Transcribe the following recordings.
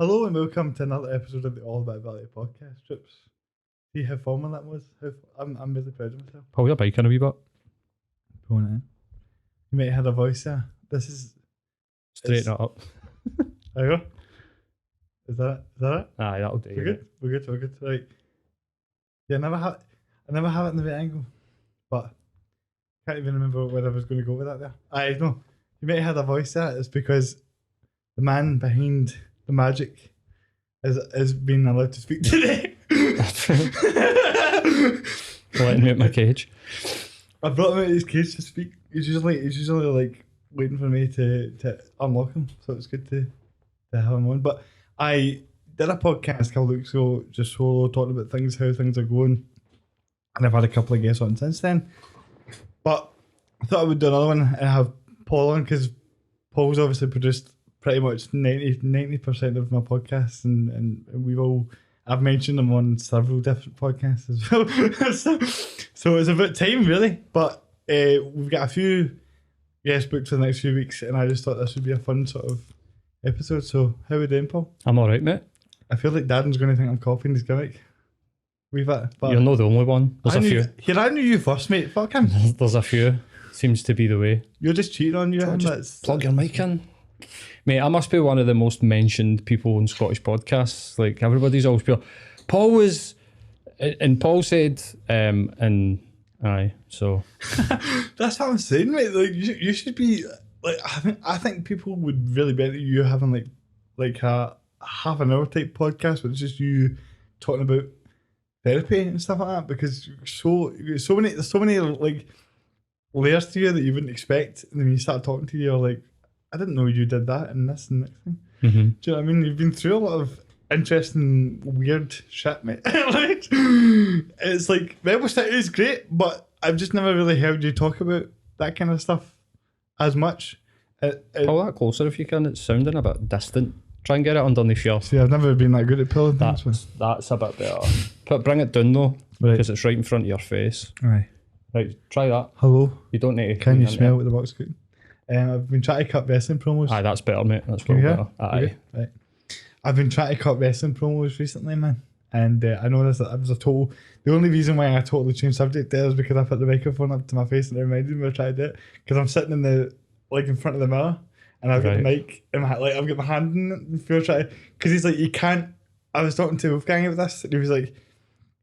Hello and welcome to another episode of the All About Value podcast. Trips. See how formal that was? I'm really proud of myself. Pull your bike in a wee bit. Pulling it in. You might have had a voice there. This is... Straighten it up. There you go. Is that it? Aye, that'll do. We're good. Right. Yeah, I never have it in the right angle. But can't even remember where I was going to go with that there. I know. You might have had a voice there. It's because the man behind the magic is being allowed to speak today. Letting me out my cage. I brought him out of his cage to speak. He's usually like waiting for me to unlock him, so it's good to have him on. But I did a podcast a couple of weeks ago, just solo, talking about how things are going, and I've had a couple of guests on since then. But I thought I would do another one and have Paul on, because Paul's obviously produced pretty much 90% of my podcasts, and I've mentioned them on several different podcasts as well. so it's about time, really. But we've got a few guests booked for the next few weeks, and I just thought this would be a fun sort of episode. So how are we doing, Paul? I'm alright, mate. I feel like Darren's going to think I'm copying his gimmick. But you're not the only one. There's a few. Here, I knew you first, mate. Fuck him. There's a few. Seems to be the way. You're just cheating on you. Just plug your mic in. Mate, I must be one of the most mentioned people on Scottish podcasts. Like, everybody's always been, Paul was, and Paul said, and aye, so. That's what I'm saying, mate. Like, you should be, like, I think people would really benefit you having like a half an hour type podcast, but it's just you talking about therapy and stuff like that, because there's so many like layers to you that you wouldn't expect, and then when you start talking to you, you're like, I didn't know you did that and this and next thing. Mm-hmm. Do you know what I mean? You've been through a lot of interesting, weird shit, mate. Like, it's like, Rebel City is great, but I've just never really heard you talk about that kind of stuff as much. Pull that closer if you can. It's sounding a bit distant. Try and get it underneath your... See, I've never been that good at pulling things. That's a bit better. Bring it down though, because it's right in front of your face. Aye. Right, try that. Hello. You don't need to... Can you smell what the box cooking? I've been trying to cut wrestling promos. Aye, that's better, mate. That's well better. Aye. Right. I've been trying to cut wrestling promos recently, man. And I know this was a total... The only reason why I totally changed subject there is because I put the microphone up to my face and it reminded me of trying to do it. Because I'm sitting in front of the mirror, and I've got the mic in my, like, I've got my hand in it before trying to... Because he's like, you can't... I was talking to Wolfgang about this, and he was like,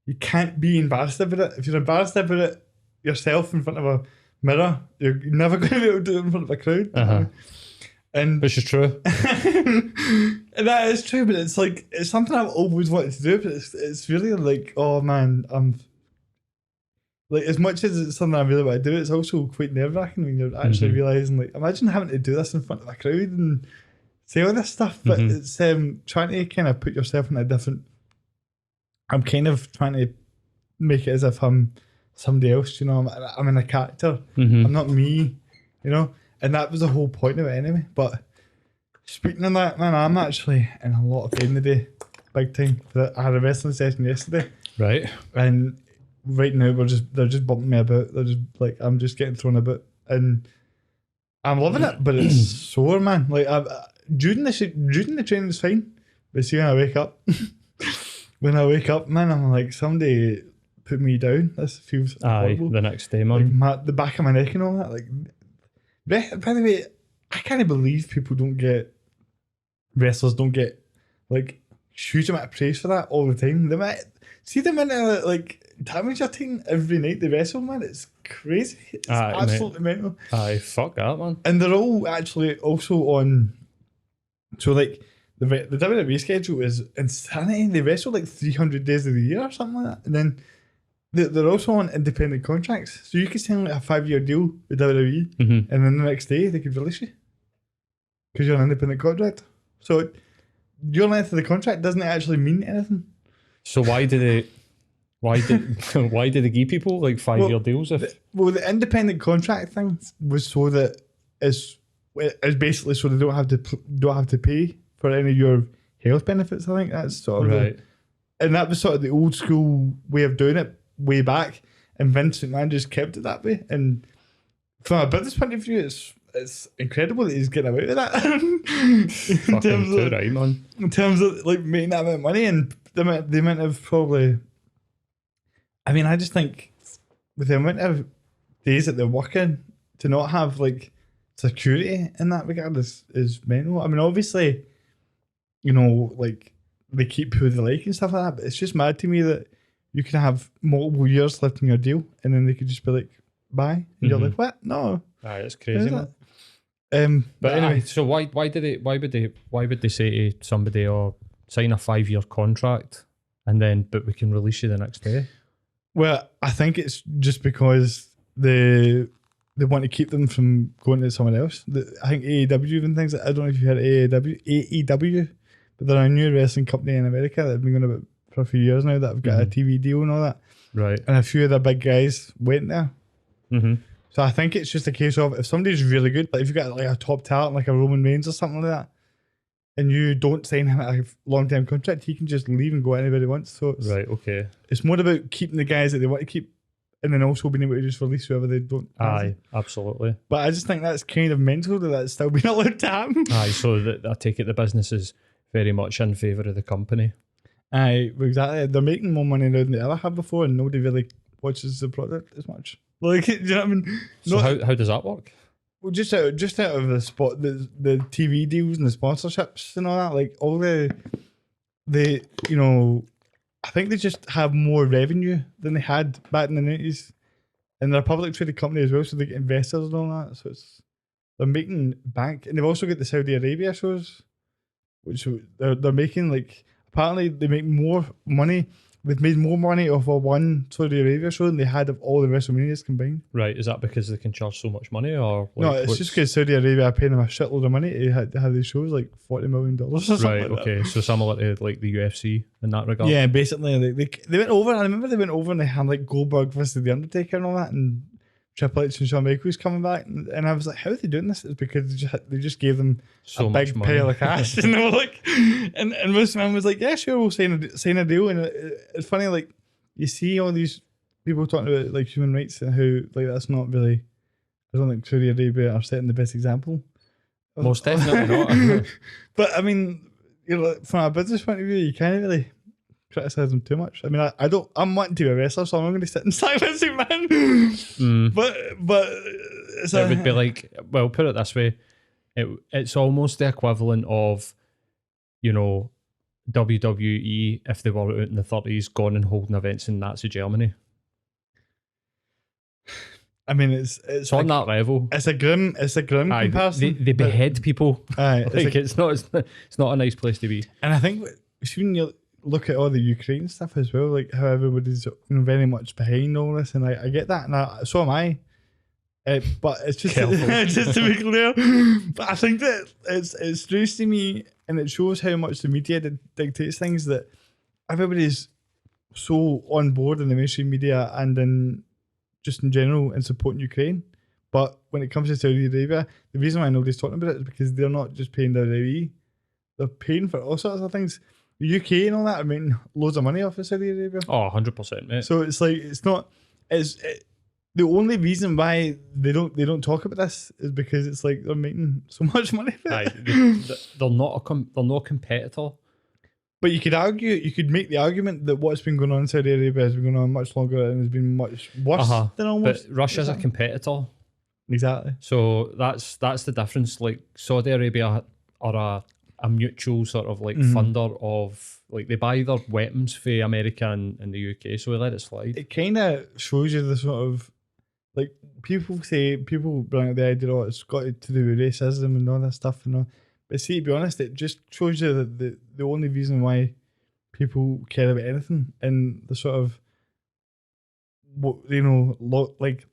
you can't be embarrassed about it. If you're embarrassed about it yourself in front of a mirror, you're never going to be able to do it in front of a crowd. Uh-huh. And which is true. And that is true, but it's like, it's something I've always wanted to do, but it's really like, oh man, I'm like, as much as it's something I really want to do, it's also quite nerve-wracking when you're actually realising, like, imagine having to do this in front of a crowd and say all this stuff, but it's trying to kind of put yourself in a different... I'm kind of trying to make it as if I'm somebody else, you know, I'm in a character. I'm not me, you know, and that was the whole point of it anyway. But speaking of that, man, I'm actually in a lot of pain today, big time. I had a wrestling session yesterday, right? And right now they're just bumping me about. They're just like, I'm just getting thrown about, and I'm loving it, but it's sore, man. Like, during the training is fine, but see when I wake up, man, I'm like, somebody put me down. This feels horrible. The next day, man. Like the back of my neck and all that. Like, by the way, I can't believe wrestlers don't get like huge amount of praise for that all the time. See the minute like damage you're taking every night they wrestle, man. It's crazy. It's absolutely mental. Aye, fuck that, man. And they're all actually also on. So like the WWE schedule is insanity. They wrestle like 300 days of the year or something like that, and then they're also on independent contracts. So you could sign like a 5-year deal with WWE, and then the next day they could release you because you're an independent contract. So your length of the contract doesn't actually mean anything. So why did they give people like 5-year deals? The independent contract thing was so that it's basically so they don't have to pay for any of your health benefits. I think that's sort of right. And that was sort of the old school way of doing it way back, and Vince McMahon just kept it that way. And from a business point of view, it's incredible that he's getting away with that. Fucking too right, man. In terms of like making that amount of money and the amount of probably. I mean, I just think with the amount of days that they're working, to not have like security in that regard is mental. I mean, obviously, you know, like they keep who they like and stuff like that, but it's just mad to me that you can have multiple years left in your deal and then they could just be like, bye. And you're like, what? No. Aye, it's crazy, man. But anyway, so why would they say to somebody, or sign a 5-year contract and then but we can release you the next day? Well, I think it's just because they want to keep them from going to someone else. I think AEW even thinks that. I don't know if you heard AEW, but they're a new wrestling company in America that have been going about for a few years now that have got a TV deal and all that. Right. And a few of the big guys went there. Mm-hmm. So I think it's just a case of if somebody's really good, like if you've got like a top talent like a Roman Reigns or something like that, and you don't sign him at a long-term contract, he can just leave and go anywhere he wants. So it's, right, okay. It's more about keeping the guys that they want to keep and then also being able to just release whoever they don't. Aye, absolutely. But I just think that's kind of mental that that's still being allowed to happen. Aye, so that I take it the business is very much in favour of the company. Aye, exactly. They're making more money now than they ever have before, and nobody really watches the product as much. Like, do you know what I mean? So how does that work? Well, just out of the spot, the TV deals and the sponsorships and all that, like all the you know, I think they just have more revenue than they had back in the 90s, and they're a public traded company as well, so they get investors and all that. So they're making bank, and they've also got the Saudi Arabia shows, which they're making like apparently they make more money. They've made more money off of one Saudi Arabia show than they had of all the WrestleManias combined. Right, is that because they can charge so much money, or like, no? It's just because Saudi Arabia are paying them a shitload of money to have these shows, like $40 million or something. Right, like okay, so similar to like the UFC in that regard. Yeah, basically they went over. I remember they went over and they had like Goldberg versus the Undertaker and all that, and Triple H and Shawn Michaels coming back, and I was like, how are they doing this? It's because they just gave them so a big pile of cash, and they were like, and most man was like, yeah, sure, we'll sign a deal, and it's funny, like you see all these people talking about like human rights and how like that's not really. I don't think Saudi Arabia are setting the best example. Most definitely not. But I mean, you know, from a business point of view, you can't really criticize them too much. I mean, I'm wanting to be a wrestler, so I'm not going to sit and side with Superman. But it would be like, well, put it this way, it's almost the equivalent of, you know, WWE if they were out in the 30s, gone and holding events in Nazi Germany. I mean, it's on that level. It's a grim comparison. They behead people. Aye, it's not a nice place to be. And I think when you look at all the Ukraine stuff as well, like how everybody's very much behind all this, and I get that, and so am I. But it's just just to be clear. But I think that it's strange to me, and it shows how much the media dictates things, that everybody's so on board in the mainstream media and in just in general in supporting Ukraine. But when it comes to Saudi Arabia, the reason why nobody's talking about it is because they're not just paying WWE, they're paying for all sorts of things. The UK and all that are making loads of money off of Saudi Arabia. Oh, 100%, mate. So it's like the only reason why they don't talk about this is because it's like they're making so much money. They're not a competitor. But you could make the argument that what's been going on in Saudi Arabia has been going on much longer and has been much worse than almost. But Russia's a competitor. Exactly. So that's the difference. Like Saudi Arabia are a mutual sort of like funder of, like, they buy their weapons for America and the UK, so we let it slide. It kind of shows you the sort of, like, people bring up the idea, oh, it's got to do with racism and all that stuff and all. But see, to be honest, it just shows you that the only reason why people care about anything in the sort of, you know, like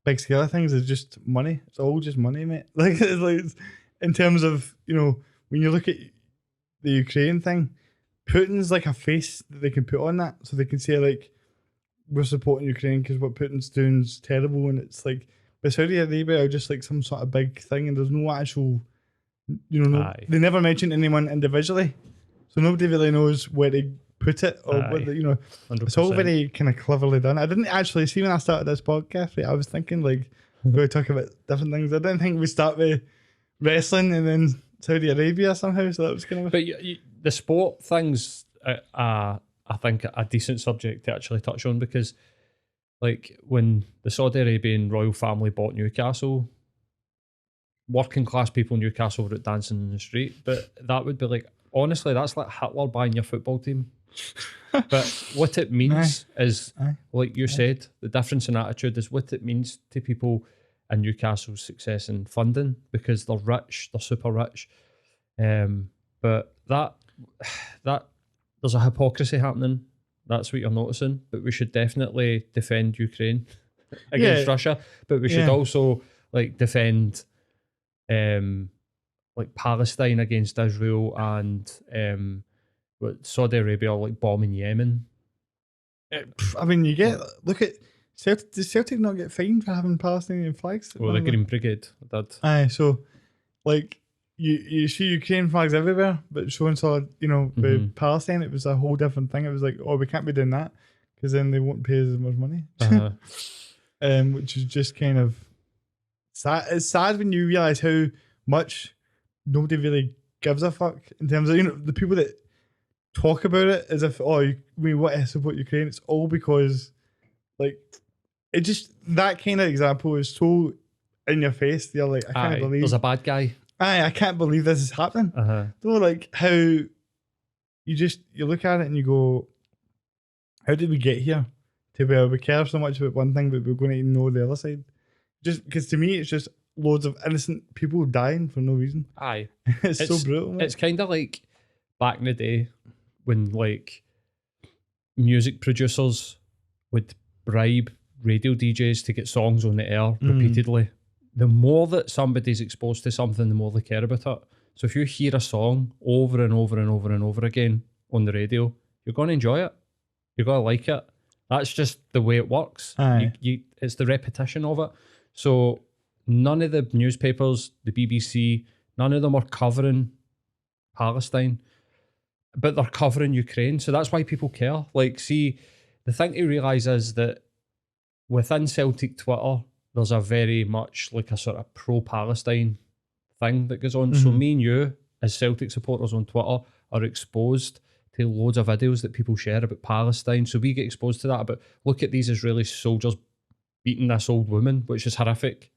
big scale of things is just money. It's all just money, mate. Like in terms of, you know, when you look at the Ukraine thing, Putin's like a face that they can put on that, so they can say like, we're supporting Ukraine because what Putin's doing is terrible, and it's like, but Saudi Arabia are just like some sort of big thing, and there's no actual, you know, they never mention anyone individually, so nobody really knows where to put it or whether, you know, 100%. It's all very kind of cleverly done. I didn't actually see when I started this podcast, right, I was thinking like, we talk about different things. I didn't think we start with wrestling and then Saudi Arabia somehow. So that was kind of. But the sport things, I think a decent subject to actually touch on, because like when the Saudi Arabian royal family bought Newcastle, working class people in Newcastle were out dancing in the street, but that would be like, honestly, that's like Hitler buying your football team. But what it means is, like you said, the difference in attitude is what it means to people in Newcastle's success and funding, because they're rich, they're super rich. But that there's a hypocrisy happening. That's what you're noticing. But we should definitely defend Ukraine against Russia. But we should also like defend like Palestine against Israel, and Saudi Arabia like bombing Yemen. I mean, you get look at Celtic. Does Celtic not get fined for having Palestinian flags? Well, the Green Brigade did. Aye, so like you see Ukrainian flags everywhere, but showing solid, with Palestine, it was a whole different thing. It was like, oh, we can't be doing that because then they won't pay us as much money. Which is just kind of sad. It's sad when you realise how much nobody really gives a fuck in terms of the people that talk about it as if we want to support Ukraine. It's all because like it just, that kind of example is so in your face. You're like, I can't believe there's a bad guy. I can't believe this is happening. So like how you look at it and you go, how did we get here to where we care so much about one thing but we're going to ignore the other side? Just because to me it's just loads of innocent people dying for no reason. It's so brutal, man. It's kind of like back in the day when like music producers would bribe radio DJs to get songs on the air repeatedly. The more that somebody's exposed to something, the more they care about it. So if you hear a song over and over and over and over again on the radio, you're going to enjoy it. You're going to like it. That's just the way it works. It's the repetition of it. So none of the newspapers, the BBC, none of them are covering Palestine, but they're covering Ukraine. So that's why people care. Like, see, the thing to realise is that within Celtic Twitter, there's a very much like a sort of pro-Palestine thing that goes on. So me and you, as Celtic supporters on Twitter, are exposed to loads of videos that people share about Palestine. So we get exposed to that. But look at these Israeli soldiers beating this old woman, which is horrific.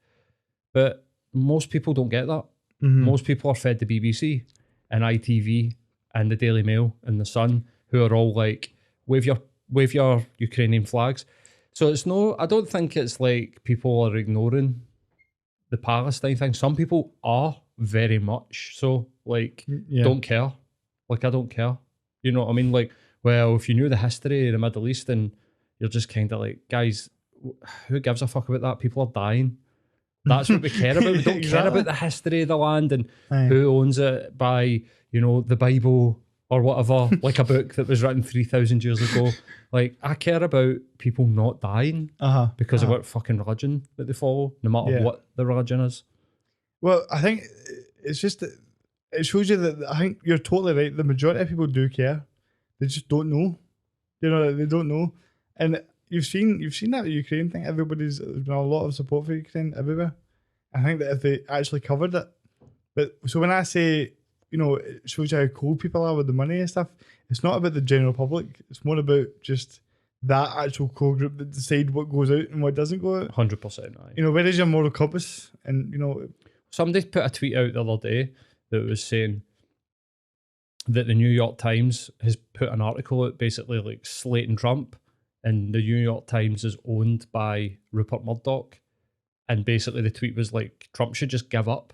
But most people don't get that. Most people are fed the BBC and ITV and the Daily Mail and the Sun, who are all like, wave your Ukrainian flags. So it's I don't think it's like people are ignoring the Palestine thing. Some people are very much so, like, don't care. Like, I don't care. You know what I mean? Like, well, if you knew the history of the Middle East, and you're just kind of like, guys, who gives a fuck about that? People are dying. That's what we care about. We don't care about the history of the land and who owns it by, the Bible or whatever, like a book that was written 3,000 years ago. Like, I care about people not dying because of what fucking religion that they follow, no matter what the religion is. Well, I think it's just that it shows you that I think you're totally right. The majority of people do care. They just don't know. They don't know. And you've seen that Ukraine thing. There's been a lot of support for Ukraine everywhere. I think that if they actually covered it. But so when I say, it shows you how cool people are with the money and stuff, it's not about the general public. It's more about just that actual core group that decide what goes out and what doesn't go out. 100%. Where is your moral compass? And, somebody put a tweet out the other day that was saying that the New York Times has put an article out basically like slating Trump, and the New York Times is owned by Rupert Murdoch. And basically the tweet was like, Trump should just give up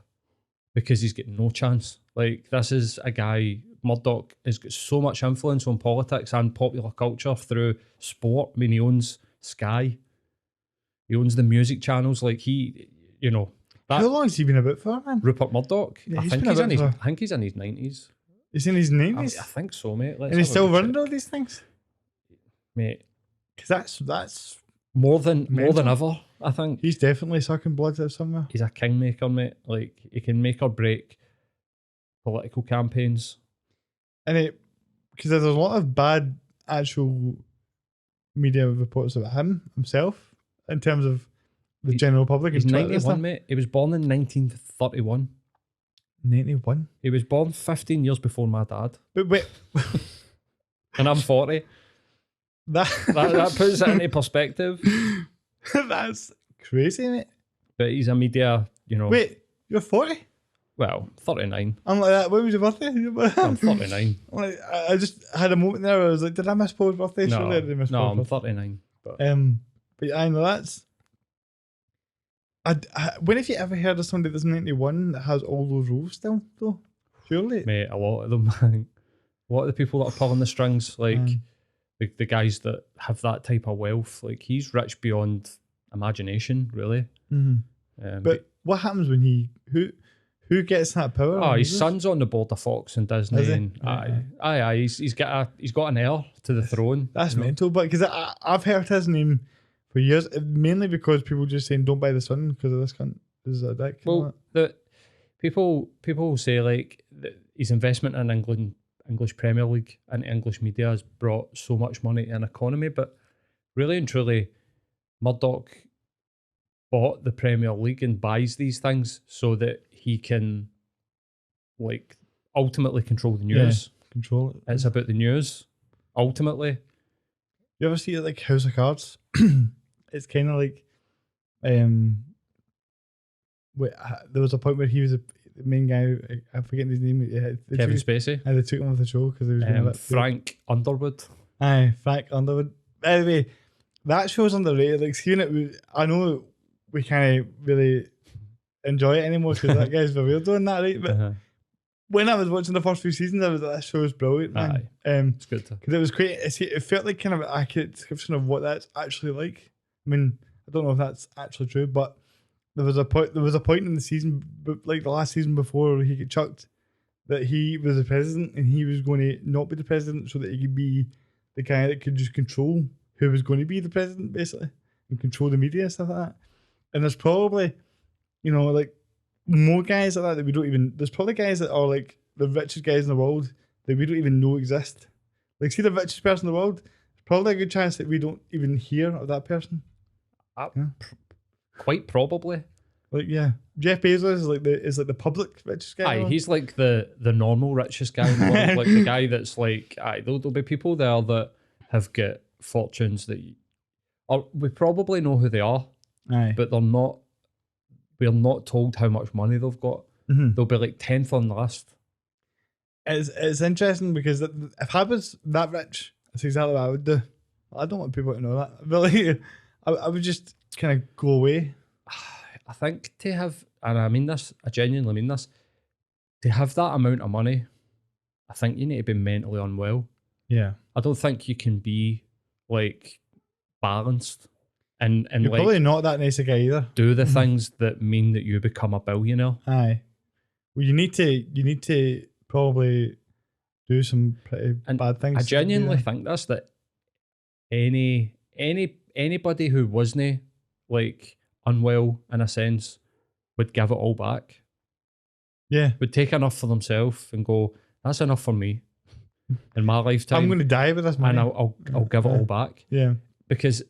because he's getting no chance. Like, this is a guy, Murdoch has got so much influence on politics and popular culture through sport. I mean, he owns Sky. He owns the music channels. Like, how long has he been about for, man? Rupert Murdoch? Yeah, I think he's in his 90s. He's in his 90s? I think so, mate. And he's still running all these things? Mate. Because that's more than ever, I think. He's definitely sucking blood out somewhere. He's a kingmaker, mate. Like, he can make or break political campaigns. And because there's a lot of bad actual media reports about himself in terms of the general public. He's and Twitter and 91, stuff. mate. He was born in 1931. 91. He was born 15 years before my dad. But wait, And I'm 40. That puts it into perspective. that's crazy, mate. But he's a media, Wait, you're 40? well, 39. I'm like that. When was your birthday? I'm 39. Like, I just had a moment there where I was like, did I miss Paul's birthday? No, Surely I didn't miss no, Paul's I'm birthday. 39. But But I know that's. When have you ever heard of somebody that's 91 that has all those rules still, though? Surely. mate, a lot of them, a lot of the people that are pulling the strings, like the guys that have that type of wealth, like he's rich beyond imagination, really. Mm-hmm. But what happens when who gets that power? Oh, his son's on the board of Fox and Disney. Is he? And aye, he's got an heir to the throne. That's mental. But because I've heard his name for years, mainly because people just saying don't buy the Sun because of this cunt. This is a dick. Well, the people say like his investment in English Premier League and English media has brought so much money to an economy, but really and truly, Murdoch bought the Premier League and buys these things so that he can like ultimately control the news. Yeah, control it. It's about the news ultimately. You ever see it like House of Cards? It's kind of like, there was a point where he was the main guy. I'm forgetting his name. Kevin Spacey. They took him off the show because he was going Frank Underwood. Aye, Frank Underwood. By the way, that show's underrated. Like seeing it, I know we can't really enjoy it anymore because that guy's a weirdo and that, right? But when I was watching the first few seasons, I was like, that show is brilliant, man. It's good because it was great. It felt like kind of an accurate description of what that's actually like. I mean, I don't know if that's actually true, but there was a point in the season, like the last season before he got chucked, that he was the president and he was going to not be the president so that he could be the guy that could just control who was going to be the president, basically, and control the media and stuff like that. And there's probably, like more guys like that we don't even. There's probably guys that are like the richest guys in the world that we don't even know exist. Like, see the richest person in the world. There's probably a good chance that we don't even hear of that person. Quite probably. Like, yeah, Jeff Bezos is like the public richest guy. Aye, he's like the normal richest guy in the world. Like the guy that's like, there'll be people there that have got fortunes that, we probably know who they are. Aye. But we're not told how much money they've got. Mm-hmm. They'll be like 10th on the list. It's interesting because if I was that rich, that's exactly what I would do. I don't want people to know that. But like, I would just kind of go away. I think to have, and I mean this, I genuinely mean this, to have that amount of money, I think you need to be mentally unwell. Yeah. I don't think you can be like balanced and You're like probably not that nice a guy either. do the things that mean that you become a billionaire. Aye. Well, you need to probably do some pretty bad things. I genuinely think this, that anybody who wasn't like unwell in a sense would give it all back. Yeah. Would take enough for themselves and go, that's enough for me in my lifetime. I'm going to die with this money. And I'll give it all back. Yeah. Because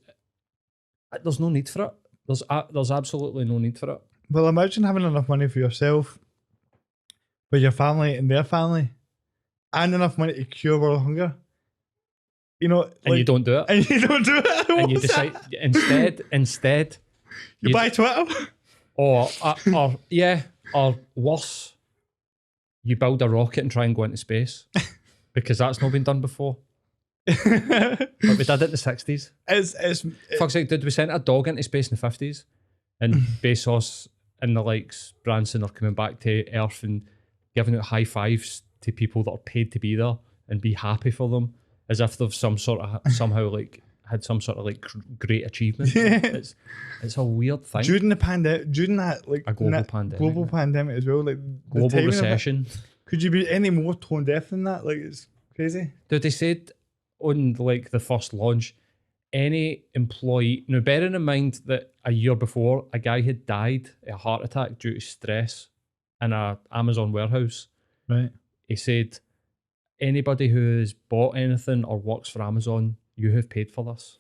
there's no need for it. There's absolutely no need for it. Well, imagine having enough money for yourself, for your family and their family, and enough money to cure world hunger. And you don't do it. And you don't do it. And you decide instead you buy Twitter. Or worse, you build a rocket and try and go into space because that's not been done before. But we did it in the 60s. Fuck's sake, did we send a dog into space in the 50s? And Bezos and the likes, Branson, are coming back to Earth and giving out high fives to people that are paid to be there and be happy for them, as if they've somehow like had some sort of like great achievement. It's a weird thing. During that like a global pandemic as well, like global recession. Could you be any more tone deaf than that? Like, it's crazy. Dude, they said on like the first launch, any employee, now bearing in mind that a year before a guy had died of a heart attack due to stress in a Amazon warehouse. Right. He said, anybody who has bought anything or works for Amazon, you have paid for this.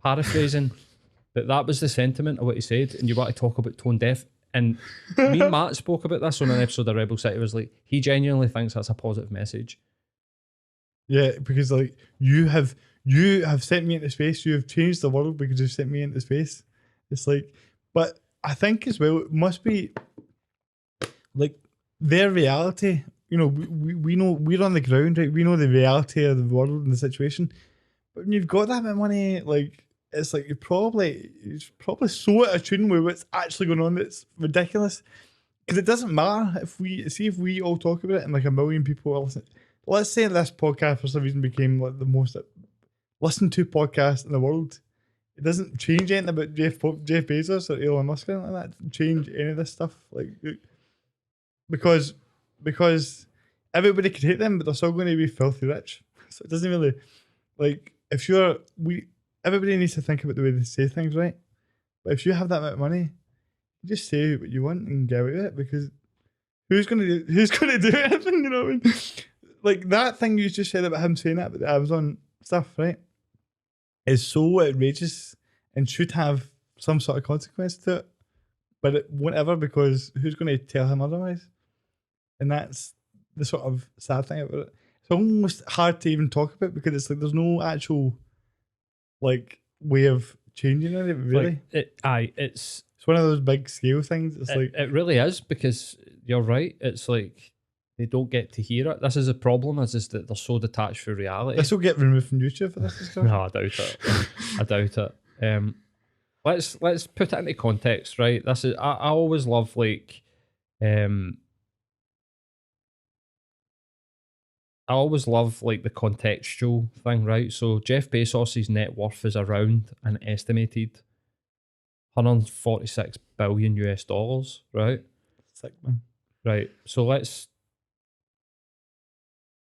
Paraphrasing, But that was the sentiment of what he said, and you want to talk about tone deaf. And me and Matt spoke about this on an episode of Rebel City. Was like, he genuinely thinks that's a positive message. Yeah, because like you have sent me into space. You have changed the world because you've sent me into space. It's like, but I think as well it must be like their reality. You know, we know we're on the ground, right? We know the reality of the world and the situation. But when you've got that much money, like it's like it's probably so out of tune with what's actually going on. That's ridiculous. Because it doesn't matter if we all talk about it and like a million people are listening. Let's say this podcast for some reason became like the most listened to podcast in the world. It doesn't change anything about Jeff Bezos or Elon Musk or anything like that. It doesn't change any of this stuff. Like because everybody could hate them, but they're still going to be filthy rich. So it doesn't really like everybody needs to think about the way they say things, right? But if you have that amount of money, you just say what you want and get away with it because who's gonna do anything, you know what I mean? Like that thing you just said about him saying that about the Amazon stuff, right? Is so outrageous and should have some sort of consequence to it. But it won't ever because who's going to tell him otherwise? And that's the sort of sad thing about it. It's almost hard to even talk about because it's like there's no actual like way of changing it, really. Like it's one of those big scale things. It's like it really is because you're right. It's like they don't get to hear it. This is a problem, is that they're so detached from reality. This will get removed from YouTube for this discussion. No, I doubt it. I doubt it. Let's put it into context, right? This is I always love like I always love like the contextual thing, right? So Jeff Bezos' net worth is around an estimated 146 billion US dollars, right? Sick, man. Right. So let's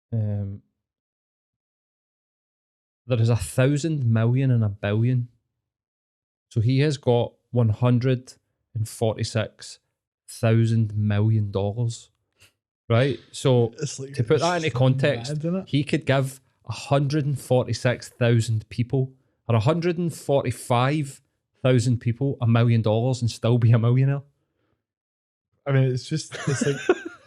there is 1,000 million and a billion. So he has got $146,000 million. Right? So Like, to put that into context, he could give 146,000 people or 145,000 people $1 million and still be a millionaire. I mean, it's like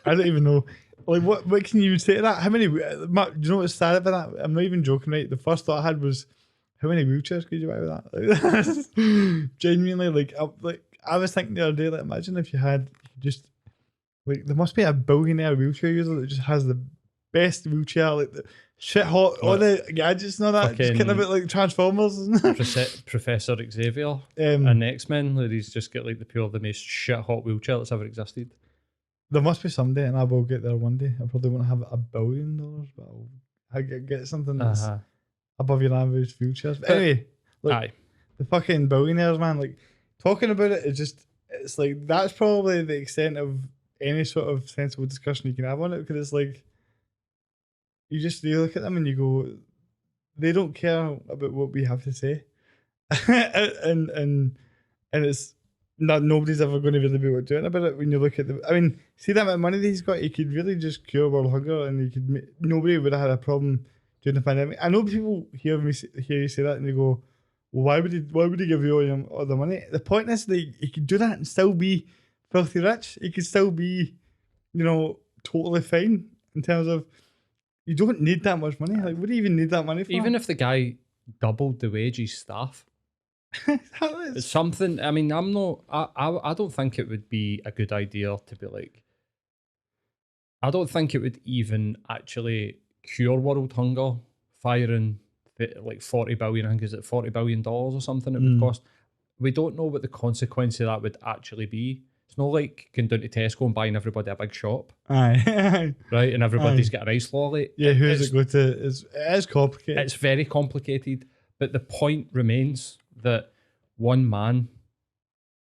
I don't even know. Like, what can you say to that? How many? Matt, do you know what's sad about that? I'm not even joking, right? The first thought I had was, how many wheelchairs could you buy with that? Like, genuinely, like I was thinking the other day, like, imagine if you just, like, there must be a billionaire wheelchair user that just has the best wheelchair, like the shit hot, all the gadgets and all that, just kind of a bit like Transformers. Professor Xavier and X-Men, where he's just got like the most shit hot wheelchair that's ever existed. There must be someday, and I will get there one day. I probably won't have $1 billion, but I'll get something that's above your average wheelchairs. But anyway, look, the fucking billionaires, man, like, talking about it, it's like, that's probably the extent of any sort of sensible discussion you can have on it, because it's like, you look at them and you go, they don't care about what we have to say. and it's, nobody's ever going to really be able to do it about it. When you look at see that amount of money that he's got, he could really just cure world hunger, and he could nobody would have had a problem during the pandemic. I know people hear you say that and they go, well, why would he give you all the money? The point is that he could do that and still be filthy rich. He could still be, totally fine in terms of, you don't need that much money. Like, what do you even need that money for? Even if the guy doubled the wages staff. It's something. I mean, I don't think it would be a good idea to be like. I don't think it would even actually cure world hunger. Firing like 40 billion, I think, is it $40 billion or something it would cost. We don't know what the consequence of that would actually be. It's not like going down to Tesco and buying everybody a big shop. Aye. Right, and everybody's got a rice lolly. Yeah, who does it go to? It is complicated. It's very complicated, but the point remains that one man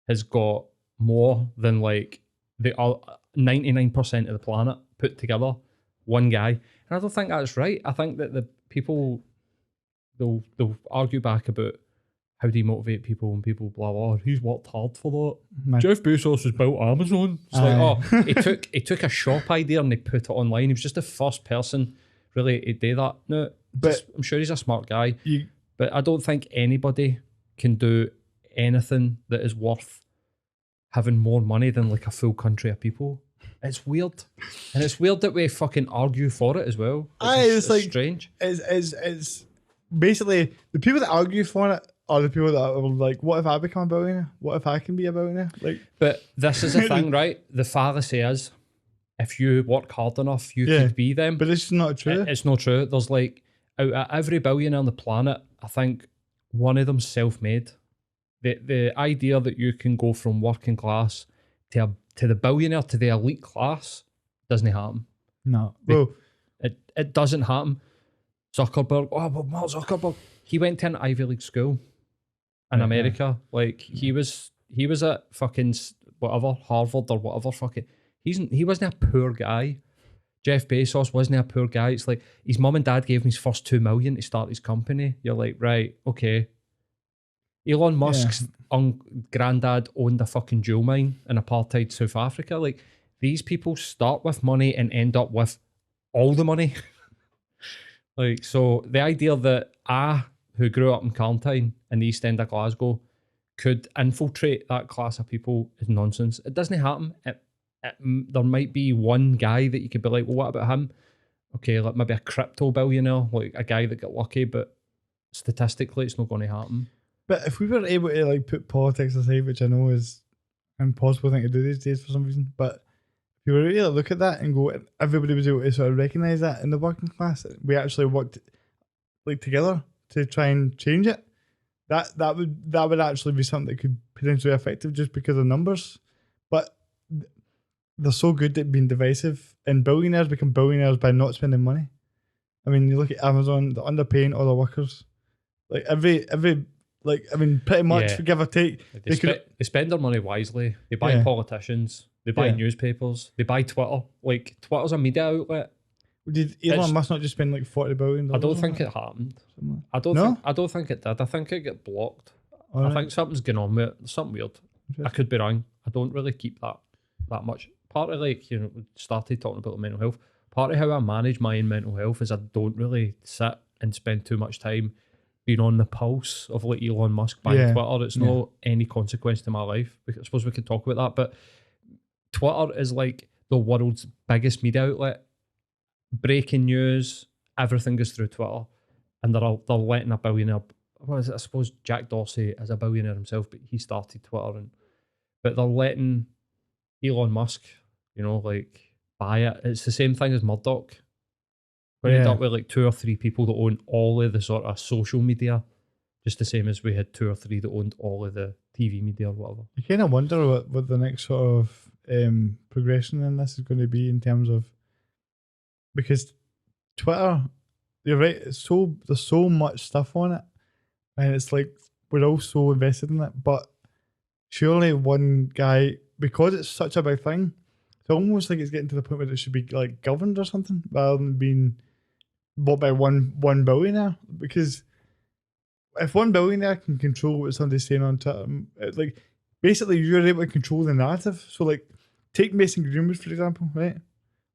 has got more than like the 99% of the planet put together. One guy, and I don't think that's right. I think that the people they'll argue back about how do you motivate people and people blah blah. He's worked hard for that. Jeff Bezos has built Amazon. It's like, he took a shop idea and they put it online. He was just the first person really to do that. No, but I'm sure he's a smart guy. But I don't think anybody can do anything that is worth having more money than like a full country of people. It's weird. And it's weird that we fucking argue for it as well. It's like strange. It's basically the people that argue for it are the people that are like, what if I become a billionaire? What if I can be a billionaire? Like, but this is the thing, right? The fallacy is, if you work hard enough, you could be them. But it's not true. It's not true. There's like, out of every billionaire on the planet, I think one of them's self-made. The idea that you can go from working class to the billionaire to the elite class doesn't happen. No. Well, it doesn't happen. Zuckerberg, but Mark Zuckerberg, he went to an Ivy League school in America. Like he was at fucking whatever, Harvard or whatever fucking. He wasn't a poor guy. Jeff Bezos wasn't a poor guy. It's like his mum and dad gave him his first $2 million to start his company. You're like, right, okay. Elon Musk's granddad owned a fucking jewel mine in apartheid South Africa. Like, these people start with money and end up with all the money. Like, so the idea that I, who grew up in Carntyne in the East End of Glasgow, could infiltrate that class of people is nonsense. It doesn't happen. There might be one guy that you could be like, well, what about him? Okay, like maybe a crypto billionaire, like a guy that got lucky, but statistically it's not going to happen. But if we were able to like put politics aside, which I know is an impossible thing to do these days for some reason, but if you were able to look at that and go, everybody was able to sort of recognise that in the working class, we actually worked like together to try and change it. That would actually be something that could potentially be effective just because of numbers. But they're so good at being divisive, and billionaires become billionaires by not spending money. I mean, you look at Amazon, they're underpaying all their workers. Like pretty much, give or take. They spend their money wisely. They buy politicians. They buy newspapers. They buy Twitter. Like, Twitter's a media outlet. Did Elon Musk not just spend like $40 billion? I don't think it happened. I don't think it did. I think it got blocked. I think something's going on with it. There's something weird. I could be wrong. I don't really keep that much. Part of we started talking about mental health. Part of how I manage my own mental health is I don't really sit and spend too much time being on the pulse of like Elon Musk buying Twitter. It's not any consequence to my life. I suppose we could talk about that, but Twitter is like the world's biggest media outlet. Breaking news, everything goes through Twitter, and they're letting a billionaire. What is it? I suppose Jack Dorsey is a billionaire himself, but he started Twitter, but they're letting Elon Musk, buy it. It's the same thing as Murdoch. We ended up with like 2 or 3 people that own all of the sort of social media, just the same as we had 2 or 3 that owned all of the TV media or whatever. You kind of wonder what the next sort of progression in this is going to be in terms of, because Twitter, you're right, there's so much stuff on it, and it's like we're all so invested in it, but surely one guy, because it's such a big thing, it's almost like it's getting to the point where it should be like governed or something rather than being bought by one billionaire. Because if one billionaire can control what somebody's saying on Twitter, like basically you're able to control the narrative. So like take Mason Greenwood for example, right?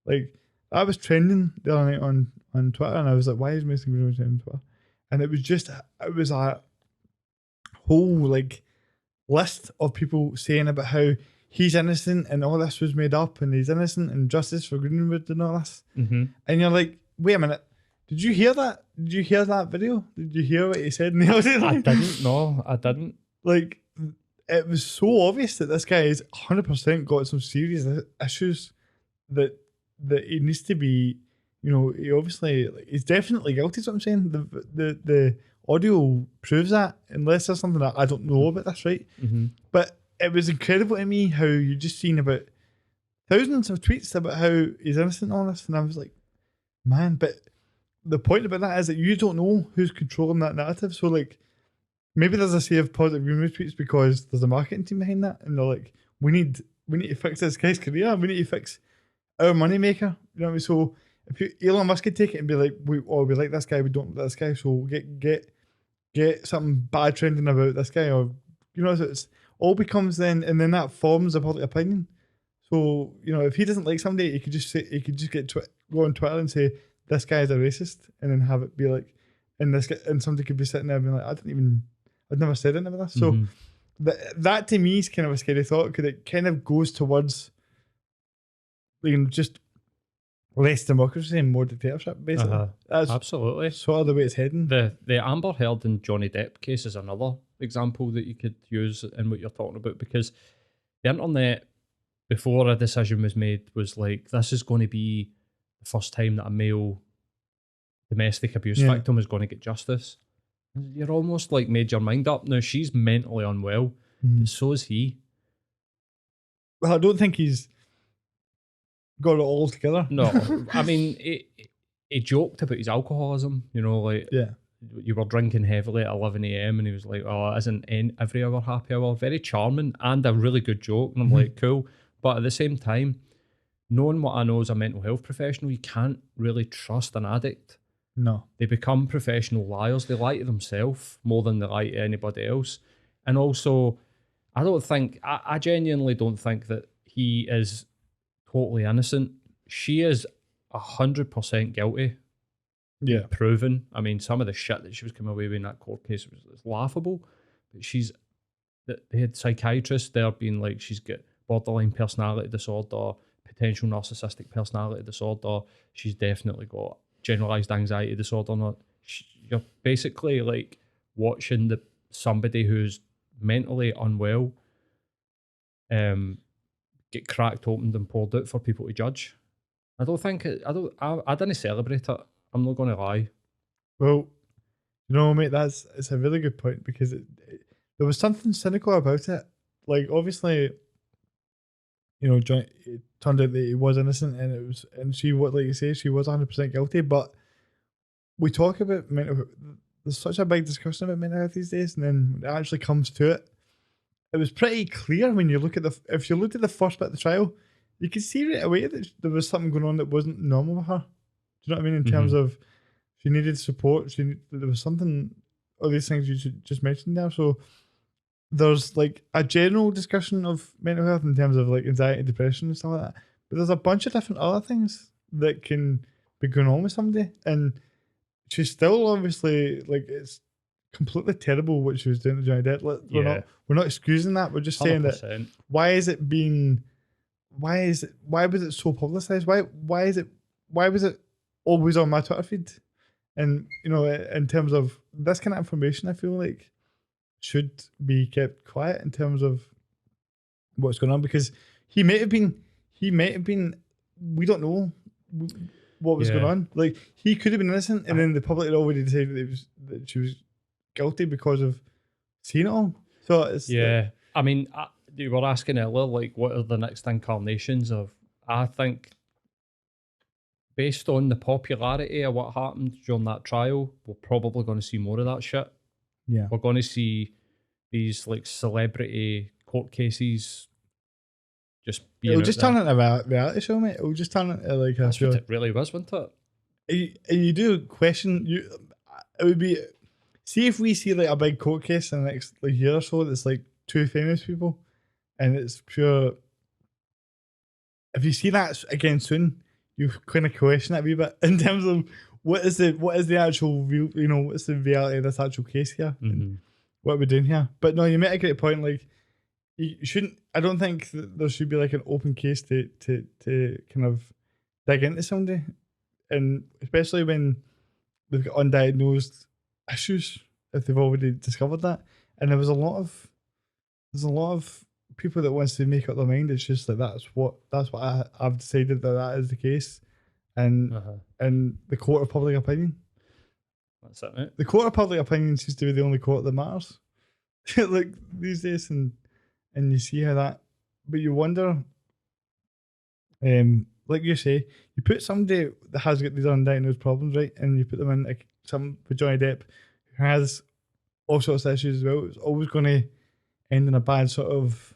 Like I was trending the other night on Twitter, and I was like, why is Mason Greenwood trending on Twitter? And it was a whole like list of people saying about how he's innocent and all this was made up and he's innocent and justice for Greenwood and all this. Mm-hmm. And you're like, wait a minute, did you hear that? Did you hear that video? Did you hear what he said? And I didn't. No, I didn't. Like, it was so obvious that this guy has 100% got some serious issues that he needs to be, he obviously, he's definitely guilty, is what I'm saying. The audio proves that, unless there's something that I don't know about this, right? Mm-hmm. But it was incredible to me how you just seen about thousands of tweets about how he's innocent and all this, and I was like, man, but the point about that is that you don't know who's controlling that narrative. So like, maybe there's a sea of positive rumor tweets because there's a marketing team behind that, and they're like, we need to fix this guy's career, we need to fix our moneymaker. You know what I mean? So if Elon Musk could take it and be like, we like this guy, we don't like this guy, so get something bad trending about this guy, or so it's all becomes then, and then that forms a public opinion. So if he doesn't like somebody, he could just go on Twitter and say this guy is a racist, and then have it be like, and somebody could be sitting there being like, I'd never said anything about this. Mm-hmm. So that to me is kind of a scary thought because it kind of goes towards just less democracy and more dictatorship, basically. That's absolutely sort of the way it's heading. The Amber Heard and Johnny Depp case is another example that you could use in what you're talking about, because the internet, before a decision was made, was like, this is going to be the first time that a male domestic abuse victim is going to get justice. You're almost like made your mind up. Now, she's mentally unwell, but so is he. Well, I don't think he's got it all together. No, I mean, he joked about his alcoholism, like you were drinking heavily at 11 a.m. and he was like, oh, it isn't every hour happy hour. Very charming and a really good joke. And I'm like, cool. But at the same time, knowing what I know as a mental health professional, you can't really trust an addict. No. They become professional liars. They lie to themselves more than they lie to anybody else. And also, I genuinely don't think that he is totally innocent. She is 100% guilty. Yeah. Proven. I mean, some of the shit that she was coming away with in that court case was laughable. But they had psychiatrists there being like, she's got borderline personality disorder, potential narcissistic personality disorder. She's definitely got generalized anxiety disorder. You're basically like watching somebody who's mentally unwell get cracked open and poured out for people to judge. I didn't celebrate it. I'm not going to lie. Well, mate, it's a really good point, because there was something cynical about it. Like, obviously, John, it turned out that he was innocent, and she, what, like you say, she was 100% guilty. But we talk about mental health. There's such a big discussion about mental health these days, and then when it actually comes to it, it was pretty clear when you look at if you looked at the first bit of the trial, you could see right away that there was something going on that wasn't normal with her. Do you know what I mean? In terms of she needed support, there was something, all these things you just mentioned there. So there's like a general discussion of mental health in terms of like anxiety, depression and stuff like that. But there's a bunch of different other things that can be going on with somebody. And she's still obviously, like, it's completely terrible what she was doing to Johnny Depp. We're not excusing that. We're just saying 100%. that why was it so publicized? Why was it always on my Twitter feed? And in terms of this kind of information, I feel like should be kept quiet in terms of what's going on, because he may have been, we don't know what was going on. Like, he could have been innocent, and then the public had already decided that she was guilty because of seeing it all. So it's I mean, you were asking earlier, like, what are the next incarnations of? I think, based on the popularity of what happened during that trial, we're probably going to see more of that shit. Yeah, we're going to see these like celebrity court cases just being. It'll just turn into a reality show, mate. It'll just turn into like that's what it really was, wasn't it? You do question you. It would be, see if we see like a big court case in the next like year or so that's like two famous people, and it's pure. If you see that again soon, you kind of question it a wee bit in terms of what is the actual real, what's the reality of this actual case here, and what we're doing here. But no, you make a great point. Like, you shouldn't. I don't think that there should be like an open case to kind of dig into somebody, and especially when they've got undiagnosed issues, if they've already discovered that. And there's a lot of people that wants to make up their mind. It's just like that's what I've decided that is the case, and the court of public opinion. That's it, mate. The court of public opinion seems to be the only court that matters, like these days, and you see how that. But you wonder, like you say, you put somebody that has got these undiagnosed problems, right, and you put them in like some with Johnny Depp, who has all sorts of issues as well. It's always going to end in a bad sort of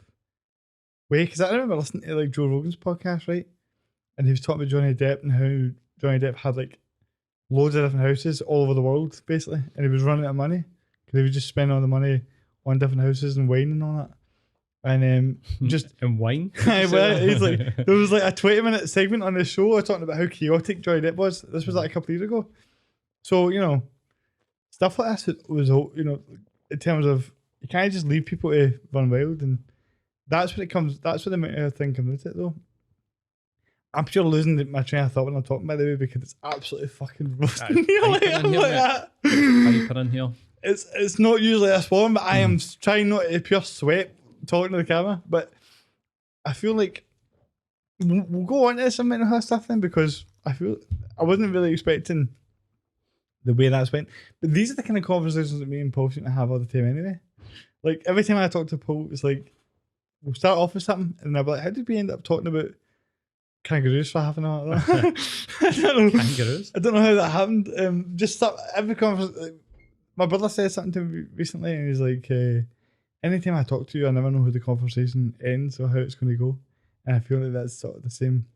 way. Because I remember listening to like Joe Rogan's podcast, right, and he was talking about Johnny Depp and how Johnny Depp had like loads of different houses all over the world, basically, and he was running out of money because he was just spending all the money on different houses and wine and all that. And just and wine. Well, he's like, there was like a 20-minute segment on the show talking about how chaotic Johnny Depp was. This was like a couple of years ago. So stuff like this was, in terms of you can't just leave people to run wild, and that's what it comes. That's what the mental health thing comes with it, though. I'm sure losing my train of thought when I'm talking, by the way, because it's absolutely fucking roasting me. Hyper in here. It's not usually this warm, but I am trying not to pure sweat talking to the camera. But I feel like we'll go on to some mental health stuff then, because I feel I wasn't really expecting the way that's went. But these are the kind of conversations that me and Paul seem to have all the time anyway. Like every time I talk to Paul, it's like we'll start off with something, and I'll be like, "How did we end up talking about kangaroos for half an hour?" I don't know. Kangaroos? I don't know how that happened. Just start every conversation. My brother said something to me recently, and he's like, "Anytime I talk to you, I never know how the conversation ends or how it's going to go." And I feel like that's sort of the same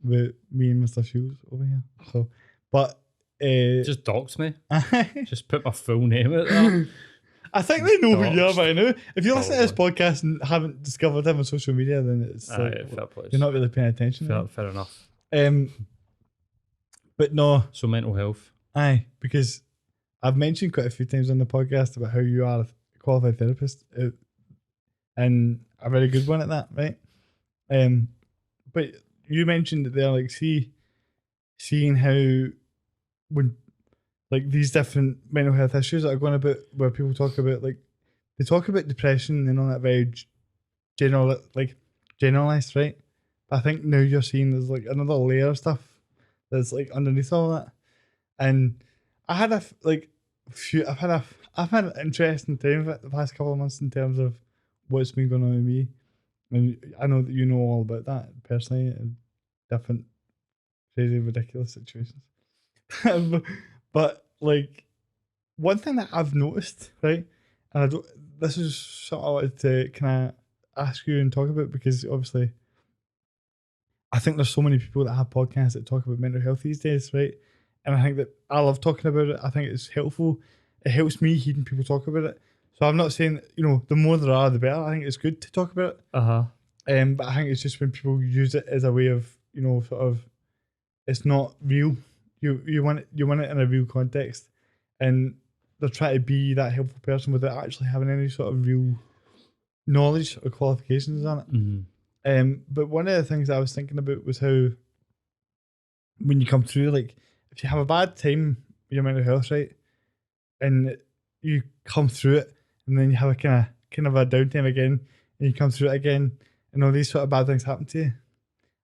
with me and Mr. Shields over here. So, but just dox me. Just put my full name out there. I think they know who you are by now. If you listen to this podcast and haven't discovered him on social media, then it's you're not really paying attention. Fair enough. But no. So mental health. Aye, because I've mentioned quite a few times on the podcast about how you are a qualified therapist, and a very good one at that, right? But you mentioned that they're like seeing how when like these different mental health issues that are going about, where people talk about they talk about depression and all that very generalized, right? But I think now you're seeing there's like another layer of stuff that's like underneath all that, and I had I've had an interesting time the past couple of months in terms of what's been going on with me. And I know that you know all about that personally in different crazy, ridiculous situations. But like one thing that I've noticed, right, and this is something I wanted to kind of ask you and talk about, because obviously I think there's so many people that have podcasts that talk about mental health these days, right? And I think that I love talking about it. I think it's helpful. It helps me hearing people talk about it. So I'm not saying, the more there are, the better. I think it's good to talk about it. But I think it's just when people use it as a way of, sort of, it's not real. You want it in a real context, and they're trying to be that helpful person without actually having any sort of real knowledge or qualifications on it. Mm-hmm. But one of the things I was thinking about was how when you come through, like if you have a bad time with your mental health, right, and you come through it, and then you have a kind of a downtime again, and you come through it again, and all these sort of bad things happen to you.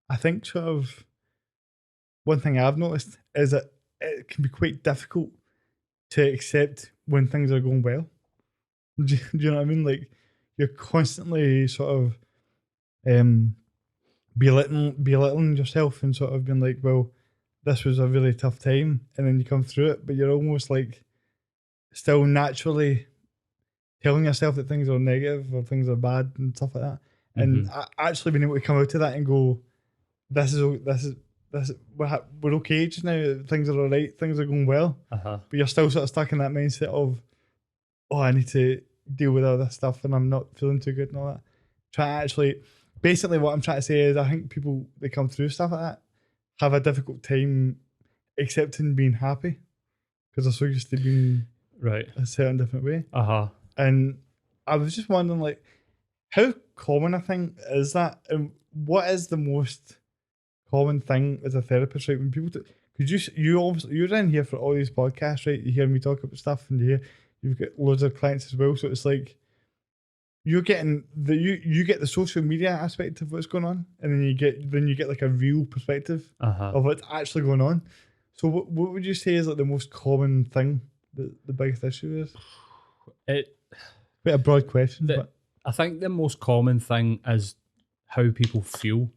I think sort of one thing I've noticed is that it can be quite difficult to accept when things are going well. Do you know what I mean? Like you're constantly sort of belittling yourself and sort of being like, well, this was a really tough time, and then you come through it, but you're almost like still naturally telling yourself that things are negative or things are bad and stuff like that. And actually being able to come out of that and go, this is we're okay just now, things are alright, things are going well, but you're still sort of stuck in that mindset of, oh, I need to deal with all this stuff and I'm not feeling too good and all that. Basically what I'm trying to say is I think people that come through stuff like that have a difficult time accepting being happy, because they're so used to being a certain different way. And I was just wondering, like, how common a thing is that, and what is the most common thing as a therapist, right? When people, because you're in here for all these podcasts, right? You hear me talk about stuff, and you've got loads of clients as well. So it's like you're getting you get the social media aspect of what's going on, and then you get like a real perspective of what's actually going on. So what would you say is like the most common thing, the biggest issue is? Bit a broad question, but I think the most common thing is how people feel,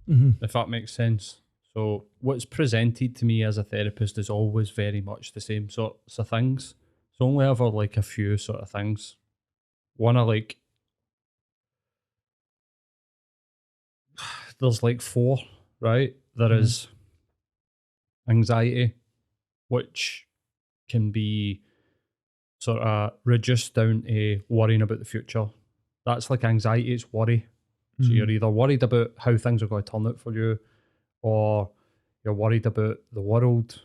if that makes sense. So what's presented to me as a therapist is always very much the same sorts of things. It's only ever like a few sort of things. One of like, there's like 4, right? There is anxiety, which can be sort of reduced down to worrying about the future. That's like anxiety, it's worry. So you're either worried about how things are going to turn out for you, or you're worried about the world,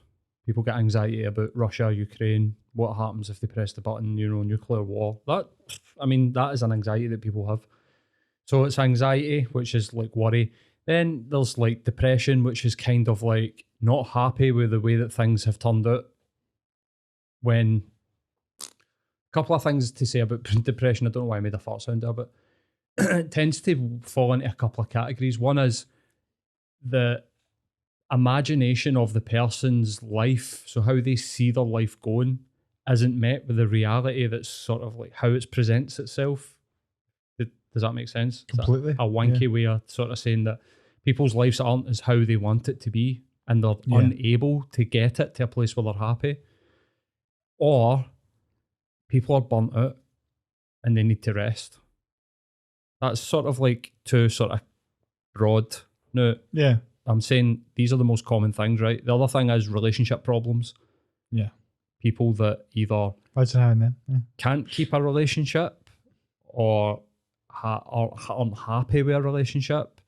People get anxiety about Russia, Ukraine, what happens if they press the button, nuclear war. That is an anxiety that people have. So it's anxiety, which is like worry. Then there's like depression, which is kind of like not happy with the way that things have turned out. When a couple of things to say about depression, I don't know why I made a fart sound there, but it tends to fall into a couple of categories. One is the imagination of the person's life, so how they see their life going, isn't met with the reality that's sort of like how it presents itself. Does that make sense? Completely. A wanky way of sort of saying that people's lives aren't as how they want it to be, and they're unable to get it to a place where they're happy. Or people are burnt out and they need to rest. That's sort of like two sort of broad. Now, I'm saying these are the most common things, right? The other thing is relationship problems. Yeah. People that either can't keep a relationship or are unhappy with a relationship.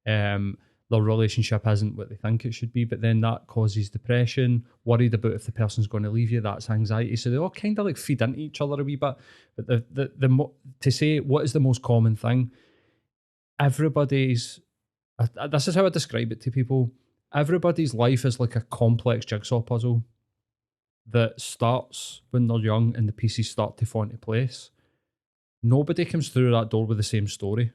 Their relationship isn't what they think it should be, but then that causes depression, worried about if the person's going to leave you, that's anxiety. So they all kind of like feed into each other a wee bit. But to say what is the most common thing, everybody's, this is how I describe it to people, everybody's life is like a complex jigsaw puzzle that starts when they're young and the pieces start to fall into place. Nobody comes through that door with the same story.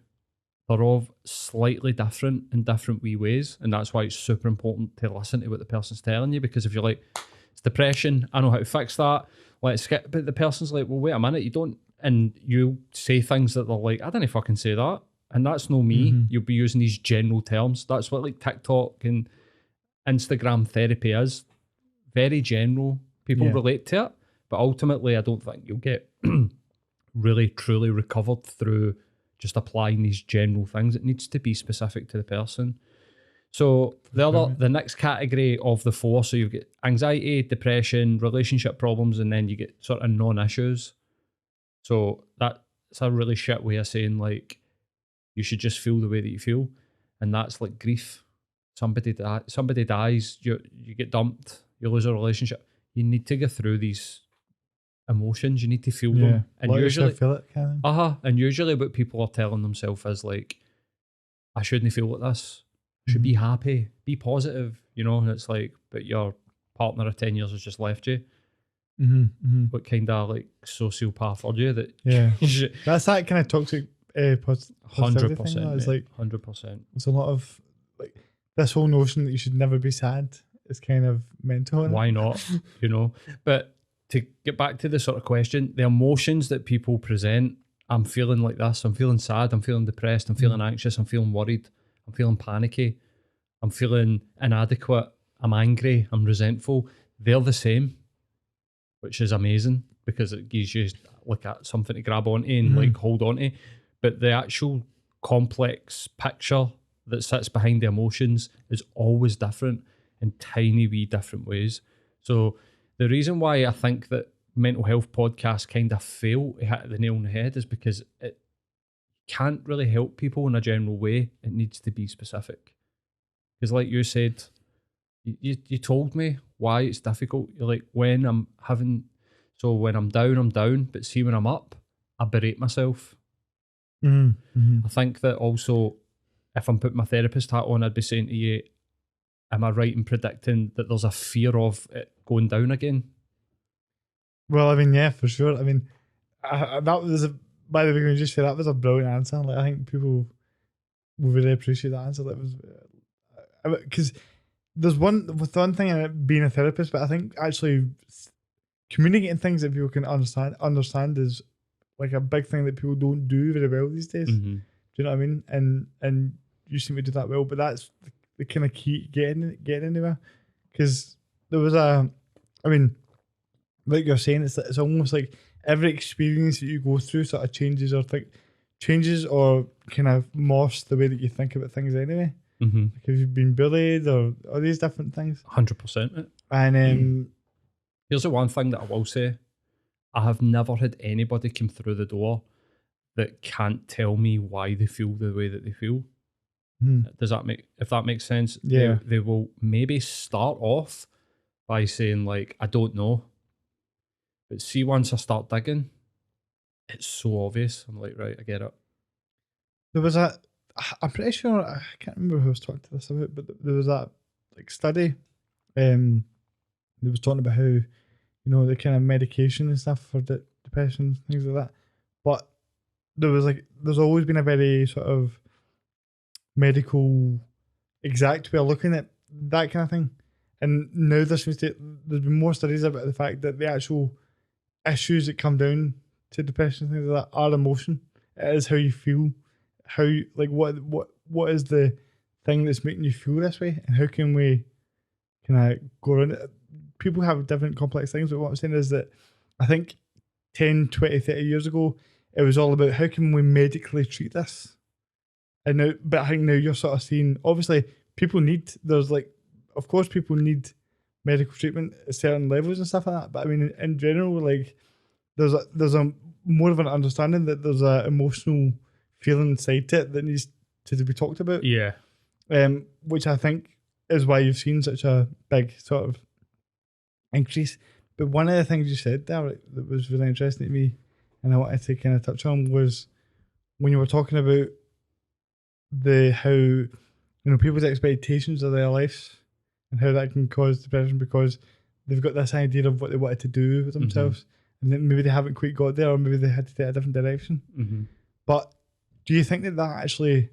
They're all slightly different in different wee ways, and that's why it's super important to listen to what the person's telling you, because if you're like, it's depression, I know how to fix that, let's get, but the person's like, well, wait a minute, you don't, and you say things that they're like, I didn't fucking say that, and that's no me. You'll be using these general terms. That's what like TikTok and Instagram therapy is. Very general. People relate to it, but ultimately I don't think you'll get really truly recovered through just applying these general things. It needs to be specific to the person. So the next category of the four, so you've got anxiety, depression, relationship problems, and then you get sort of non-issues. So that's a really shit way of saying like you should just feel the way that you feel, and that's like grief. Somebody dies, you get dumped, you lose a relationship. You need to go through these emotions, you need to feel them, and usually feel it, kind of. And usually what people are telling themselves is like, I shouldn't feel like this, I should be happy, be positive, and it's like, but your partner of 10 years has just left you. What kind of like sociopath are you that that's that kind of toxic 100%, it's like 100%. It's a lot of like this whole notion that you should never be sad is kind of mental. Why not? But to get back to the sort of question, the emotions that people present, I'm feeling like this, I'm feeling sad, I'm feeling depressed, I'm feeling anxious, I'm feeling worried, I'm feeling panicky, I'm feeling inadequate, I'm angry, I'm resentful. They're the same, which is amazing because it gives you like something to grab onto and like hold on to. But the actual complex picture that sits behind the emotions is always different in tiny wee different ways. So the reason why I think that mental health podcasts kind of fail to hit the nail on the head is because it can't really help people in a general way. It needs to be specific. Because like you said, you told me why it's difficult. You're like, when I'm down, but see when I'm up, I berate myself. I think that also, if I'm putting my therapist hat on, I'd be saying to you, am I right in predicting that there's a fear of it going down again? Well, I mean, yeah, for sure. I mean, that was by the way, you just say that was a brilliant answer. Like, I think people will really appreciate that answer. That was because there's one thing in being a therapist, but I think actually communicating things that people can understand is like a big thing that people don't do very well these days. Do you know what I mean? And you seem to do that well, but that's the kind of key getting anywhere. Because there was like you're saying, it's almost like every experience that you go through sort of changes or kind of morphs the way that you think about things anyway. Like if you've been bullied or all these different things. 100%. And here's the one thing that I will say. I have never had anybody come through the door that can't tell me why they feel the way that they feel. If that makes sense? Yeah. They will maybe start off by saying like, I don't know. But see, once I start digging, it's so obvious. I'm like, right, I get it. There was I'm pretty sure, I can't remember who I was talking to this about, but there was that like study that was talking about how, you know, the kind of medication and stuff for depression, things like that. But there's always been a very sort of medical exact way of looking at that kind of thing. And now there's been more studies about the fact that the actual issues that come down to depression and things like that are emotion. It is how you feel, how you, like what is the thing that's making you feel this way, and how can we kind of go around it. People have different complex things, but what I'm saying is that I think 10, 20, 30 years ago, it was all about how can we medically treat this. And now, but I think now you're sort of seeing, obviously, of course, people need medical treatment at certain levels and stuff like that. But I mean, in general, like, there's a more of an understanding that there's a emotional feeling side to it that needs to be talked about. Yeah. Which I think is why you've seen such a big sort of increase. But one of the things you said there that was really interesting to me, and I wanted to kind of touch on, was when you were talking about how, you know, people's expectations of their lives and how that can cause depression because they've got this idea of what they wanted to do with themselves, and then maybe they haven't quite got there, or maybe they had to take a different direction. But do you think that actually,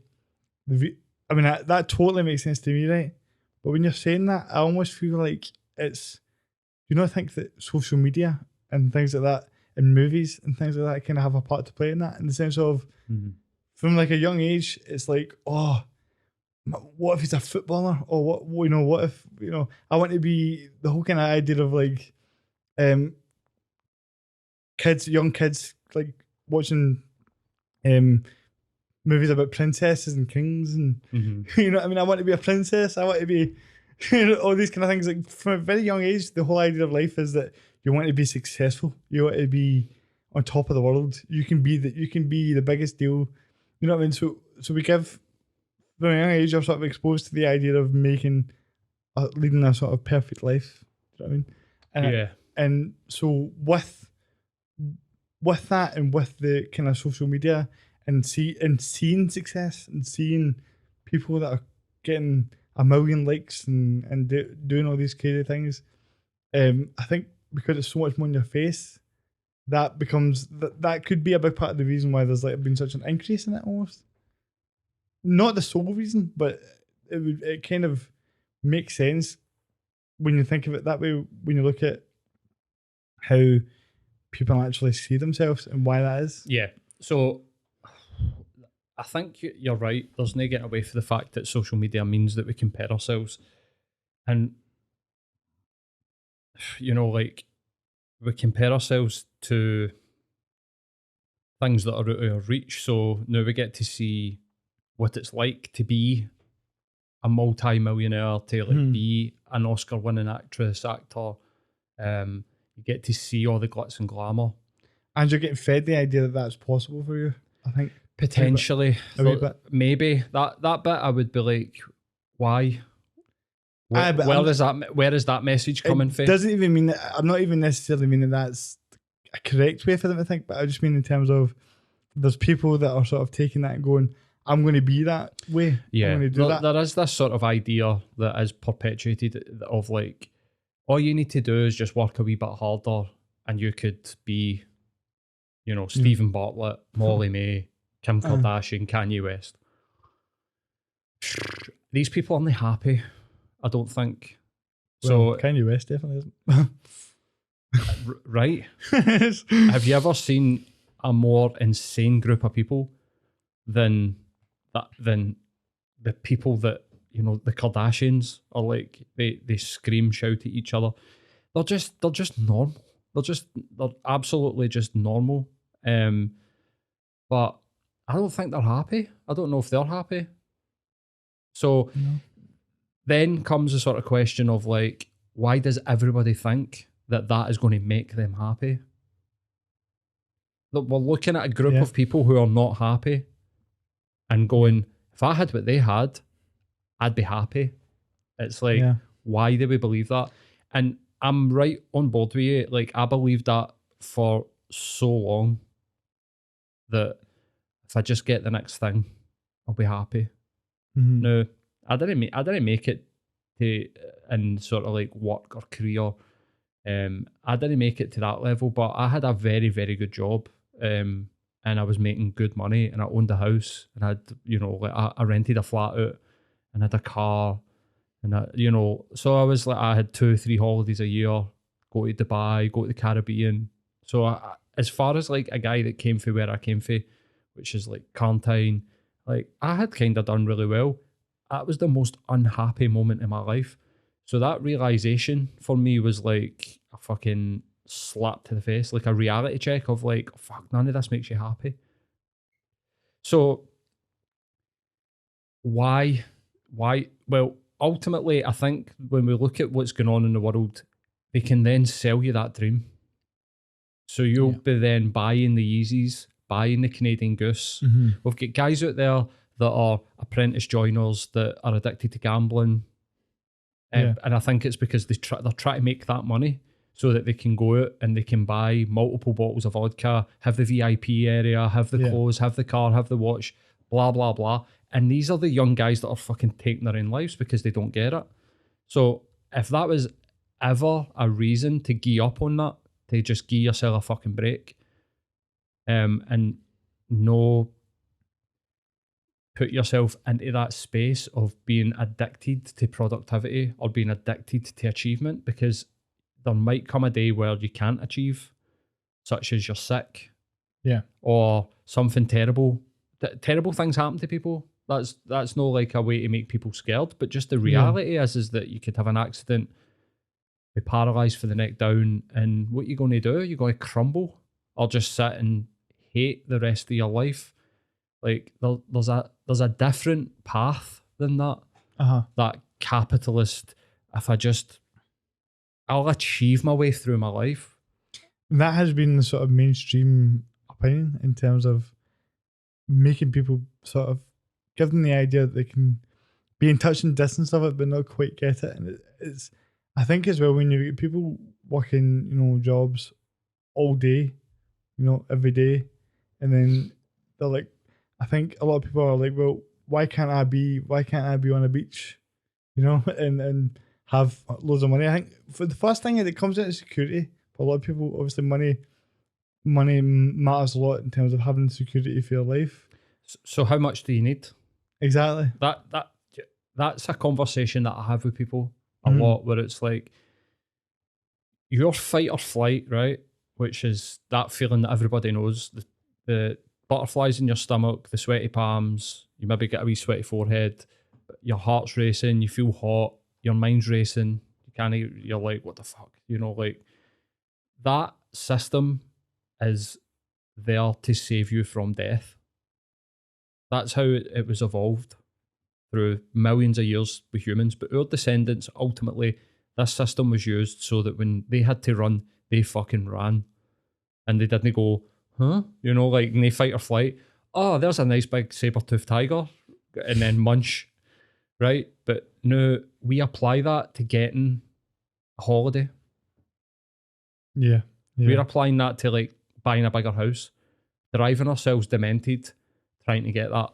I mean, that totally makes sense to me, right? But when you're saying that, I almost feel like it's, you know, I think that social media and things like that, and movies and things like that kind of have a part to play in that, in the sense of, from like a young age, it's like, oh, what if he's a footballer? Or what, you know, what if, you know, I want to be, the whole kind of idea of like, young kids, like watching movies about princesses and kings and, you know what I mean? I want to be a princess. I want to be, you know, all these kind of things. Like from a very young age, the whole idea of life is that you want to be successful. You want to be on top of the world. You can be the biggest deal. You know what I mean? So we give, from a young age, you're sort of exposed to the idea of leading a sort of perfect life. Do you know what I mean? And so with that, and with the kind of social media and seeing success and seeing people that are getting 1 million likes and doing all these crazy things, I think because it's so much more in your face, that becomes that could be a big part of the reason why there's like been such an increase in it almost. Not the sole reason, but it kind of makes sense when you think of it that way, when you look at how people actually see themselves and why that is. Yeah. So I think you're right. There's no getting away from the fact that social media means that we compare ourselves. And, you know, like, we compare ourselves to things that are out of our reach. So now we get to see what it's like to be a multi-millionaire, to like be an Oscar-winning actor. You get to see all the glitz and glamour. And you're getting fed the idea that that's possible for you, I think. Potentially. A wee bit. Maybe. That bit I would be like, why? Where is that message coming from? Doesn't even mean that, I'm not even necessarily meaning that's a correct way for them to think, but I just mean in terms of there's people that are sort of taking that and going, I'm going to be that way. Yeah, I'm going to do that. There is this sort of idea that is perpetuated of like, all you need to do is just work a wee bit harder and you could be, you know, Stephen Bartlett, Molly May, Kim Kardashian, Kanye West. These people aren't happy, I don't think. Well, so Kanye West definitely isn't. Right? Have you ever seen a more insane group of people than the people that, you know, the Kardashians are like, they scream, shout at each other. They're just normal. They're absolutely just normal. But I don't think they're happy. I don't know if they're happy. So then comes the sort of question of like, why does everybody think that is going to make them happy? Look, we're looking at a group of people who are not happy and going, if I had what they had, I'd be happy. It's like, why do we believe that? And I'm right on board with you. Like, I believed that for so long that if I just get the next thing, I'll be happy. Mm-hmm. No, I didn't make it to in sort of like work or career. I didn't make it to that level, but I had a very, very good job. And I was making good money, and I owned a house, and I had, like I rented a flat out, and had a car, and so I was like, I had 2-3 holidays a year, go to Dubai, go to the Caribbean. So as far as like a guy that came from where I came from, which is like Carntine, like I had kind of done really well. That was the most unhappy moment in my life. So that realization for me was like a fucking slap to the face, like a reality check of like, fuck, none of this makes you happy. So why? Well, ultimately, I think when we look at what's going on in the world, they can then sell you that dream. So you'll be then buying the Yeezys, buying the Canadian Goose. Mm-hmm. We've got guys out there that are apprentice joiners that are addicted to gambling. And I think it's because they're trying to make that money so that they can go out and they can buy multiple bottles of vodka, have the VIP area, have the clothes, have the car, have the watch, blah, blah, blah. And these are the young guys that are fucking taking their own lives because they don't get it. So if that was ever a reason to gear up on that, to just give yourself a fucking break, and no put yourself into that space of being addicted to productivity or being addicted to achievement, because there might come a day where you can't achieve, such as you're sick, or something terrible. Terrible things happen to people. That's not like a way to make people scared, but just the reality is that you could have an accident, be paralysed for the neck down, and what you going to do? You're going to crumble, or just sit and hate the rest of your life. Like there's a different path than that. That capitalist, if I'll achieve my way through my life. That has been the sort of mainstream opinion in terms of making people sort of give them the idea that they can be in touch and distance of it, but not quite get it. And it's, I think as well, when you get people working, jobs all day, every day, and then they're like, I think a lot of people are like, well, why can't I be on a beach, and have loads of money? I think for the first thing that comes into security, for a lot of people, obviously money matters a lot in terms of having security for your life. So how much do you need? Exactly. That's a conversation that I have with people a lot, where it's like your fight or flight, right? Which is that feeling that everybody knows, the butterflies in your stomach, the sweaty palms, you maybe get a wee sweaty forehead, your heart's racing, you feel hot, your mind's racing, you're like, what the fuck? Like that system is there to save you from death. That's how it was evolved through millions of years with humans. But our descendants, ultimately, this system was used so that when they had to run, they fucking ran. And they didn't go, huh? Like in they fight or flight, oh, there's a nice big saber-toothed tiger, and then munch, right? But no, we apply that to getting a holiday. Yeah. We're applying that to like buying a bigger house, driving ourselves demented, trying to get that.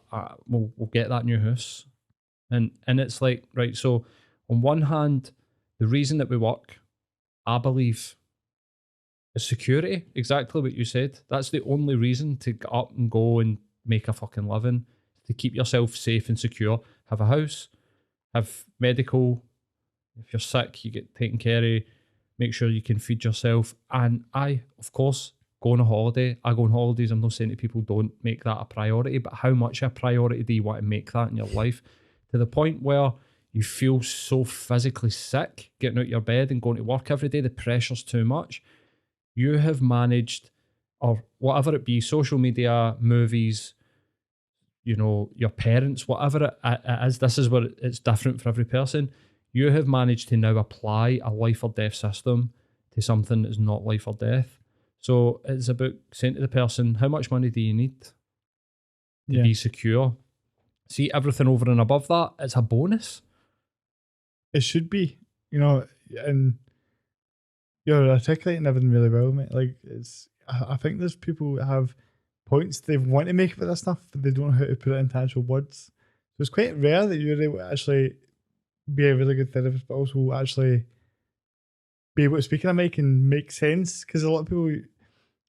We'll get that new house, and it's like, right. So on one hand, the reason that we work, I believe, is security. Exactly what you said. That's the only reason to get up and go and make a fucking living, to keep yourself safe and secure. Have a house, have medical. If you're sick, you get taken care of. Make sure you can feed yourself. And of course, go on a holiday. I go on holidays. I'm not saying that people don't make that a priority, but how much a priority do you want to make that in your life? To the point where you feel so physically sick getting out of your bed and going to work every day, the pressure's too much. You have managed, or whatever it be, social media, movies, your parents, whatever it is, this is where it's different for every person. You have managed to now apply a life or death system to something that's not life or death. So it's about saying to the person, how much money do you need to be secure? See, everything over and above that, it's a bonus. It should be, and You're articulating everything really well, mate. Like I think there's people that have points they want to make about this stuff, but they don't know how to put it into actual words. So it's quite rare that you're able to actually be a really good therapist, but also actually be able to speak in a mic and make sense. Because a lot of people, you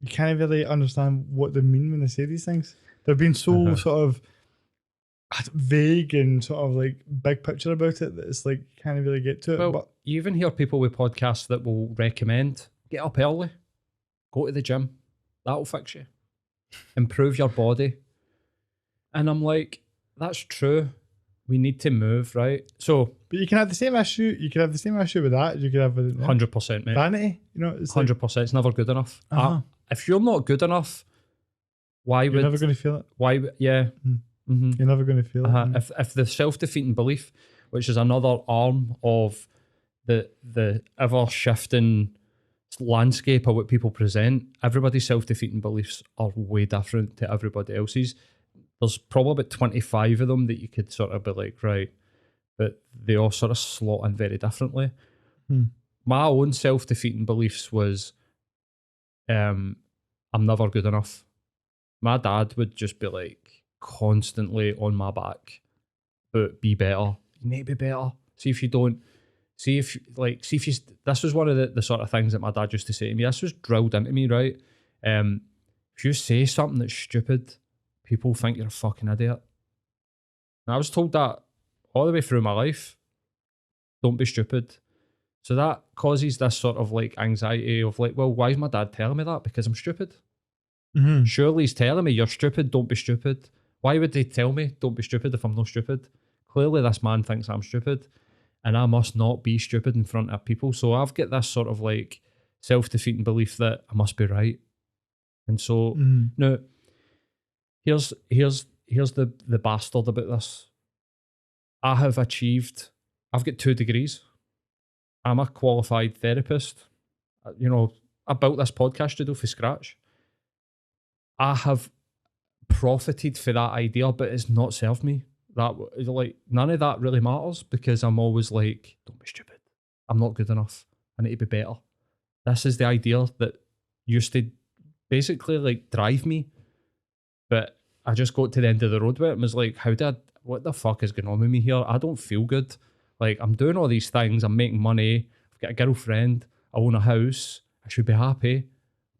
can't really understand what they mean when they say these things. They've been so sort of vague and sort of like big picture about it that it's like you can't really get to it. Well, but you even hear people with podcasts that will recommend get up early, go to the gym, that'll fix you, improve your body. And I'm like, that's true. We need to move, right? So, but you can have the same issue. You can have the same issue with that as you could have with 100%, mate. vanity. You know, it's 100%. It's never good enough. Uh-huh. If you're not good enough, why you're would never going to feel it. Why? Yeah. Mm-hmm. You're never going to feel it. If the self-defeating belief, which is another arm of the ever shifting landscape of what people present, everybody's self-defeating beliefs are way different to everybody else's. There's probably about 25 of them that you could sort of be like, right, but they all sort of slot in very differently. My own self-defeating beliefs was, I'm never good enough. My dad would just be like constantly on my back, but be better. You need to be better. See if you, this was one of the sort of things that my dad used to say to me. This was drilled into me, right? If you say something that's stupid, people think you're a fucking idiot. And I was told that all the way through my life. Don't be stupid. So that causes this sort of like anxiety of like, well, why is my dad telling me that? Because I'm stupid. Surely he's telling me you're stupid, don't be stupid. Why would they tell me don't be stupid if I'm not stupid? Clearly this man thinks I'm stupid and I must not be stupid in front of people. So I've got this sort of like self-defeating belief that I must be right. And so now here's the bastard about this. I've got 2 degrees. I'm a qualified therapist. You know, I built this podcast studio from scratch. I have profited for that idea, but it's not served me. That like none of that really matters because I'm always like, don't be stupid. I'm not good enough. I need to be better. This is the idea that used to basically like drive me, but I just got to the end of the road with it and was like, what the fuck is going on with me here? I don't feel good. Like I'm doing all these things. I'm making money. I've got a girlfriend. I own a house. I should be happy.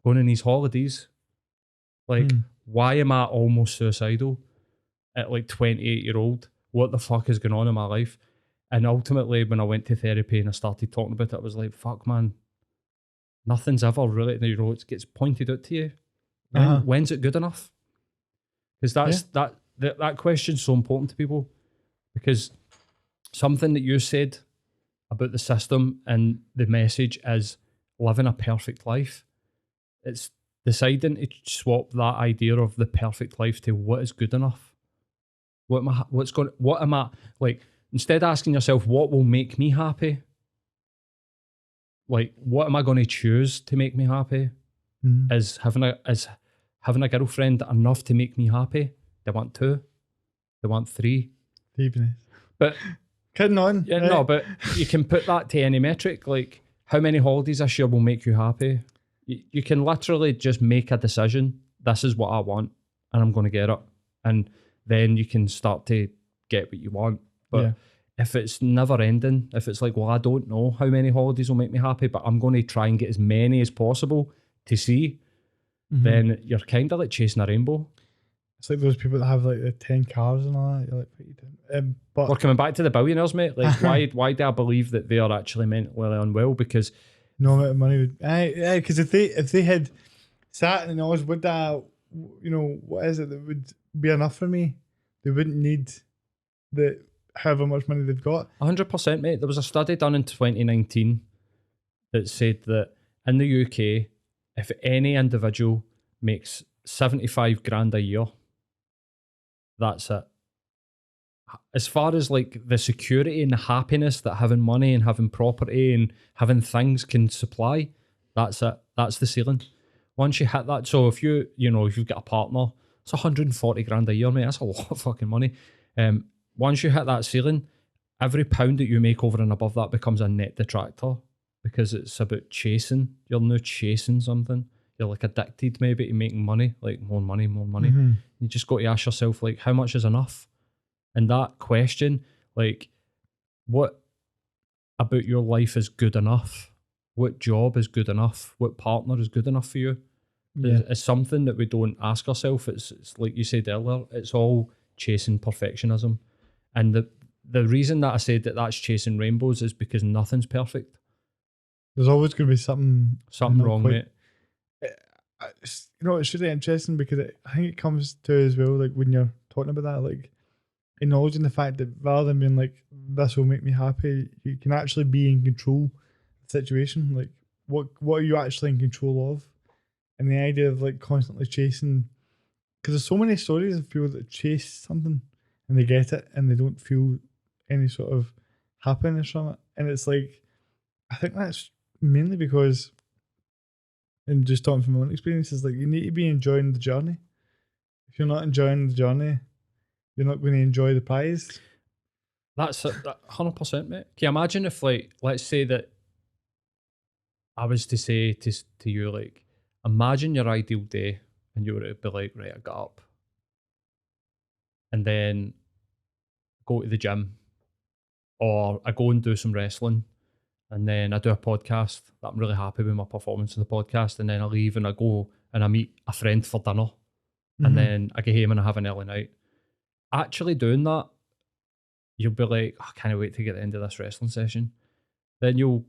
Going on these holidays. Like, why am I almost suicidal at like 28-year-old? What the fuck is going on in my life? And ultimately, when I went to therapy and I started talking about it, I was like, fuck, man, nothing's ever really, you know, it gets pointed out to you. When's it good enough? Because that question's so important to people. Because something that you said about the system and the message is living a perfect life. It's deciding to swap that idea of the perfect life to what is good enough. What am I like? Instead of asking yourself what will make me happy, like what am I going to choose to make me happy? Is having a girlfriend enough to make me happy? They want 2, they want 3. But kidding on. Yeah, right? No, but you can put that to any metric. Like how many holidays this year will make you happy? You can literally just make a decision. This is what I want, and I'm going to get it. And then you can start to get what you want. But if it's never ending, if it's like, well, I don't know how many holidays will make me happy, but I'm going to try and get as many as possible to see, then you're kind of like chasing a rainbow. It's like those people that have like the 10 cars and all that. You're like, what are you doing? But we're coming back to the billionaires, mate. Like, why do I believe that they are actually mentally unwell? Because no amount of money would, because if they had sat and always would that, you know, what is it that would be enough for me? They wouldn't need the however much money they've got. 100%, mate. There was a study done in 2019 that said that in the UK, if any individual makes 75 grand a year, that's it. As far as like the security and the happiness that having money and having property and having things can supply, that's it. That's the ceiling. Once you hit that, so if you've got a partner, it's 140 grand a year, mate. That's a lot of fucking money. Once you hit that ceiling, every pound that you make over and above that becomes a net detractor. because it's about chasing. You're now chasing something. You're like addicted maybe to making money, like more money, more money. Mm-hmm. You just got to ask yourself, like, how much is enough? And that question, like, what about your life is good enough? What job is good enough? What partner is good enough for you? Yeah. It's something that we don't ask ourselves. It's like you said earlier, it's all chasing perfectionism. And the reason that I said that that's chasing rainbows is because nothing's perfect. There's always going to be something Something not wrong, quite. mate. It's really interesting because I think it comes to as well, like when you're talking about that, like acknowledging the fact that rather than being like, this will make me happy, you can actually be in control of the situation. Like, what are you actually in control of? And the idea of like constantly chasing, because there's so many stories of people that chase something and they get it and they don't feel any sort of happiness from it. And it's like, I think that's mainly because, and just talking from my own experiences, like you need to be enjoying the journey. If you're not enjoying the journey, you're not going to enjoy the prize. That's it, 100%, mate. Can you imagine if, like, let's say that I was to say to you, like, imagine your ideal day and you were to be like, right, I got up and then go to the gym, or I go and do some wrestling, and then I do a podcast that I'm really happy with my performance in the podcast, and then I leave and I go and I meet a friend for dinner, and then I get home and I have an early night. Actually doing that, you'll be like, oh, I can't wait to get the end of this wrestling session. Then you'll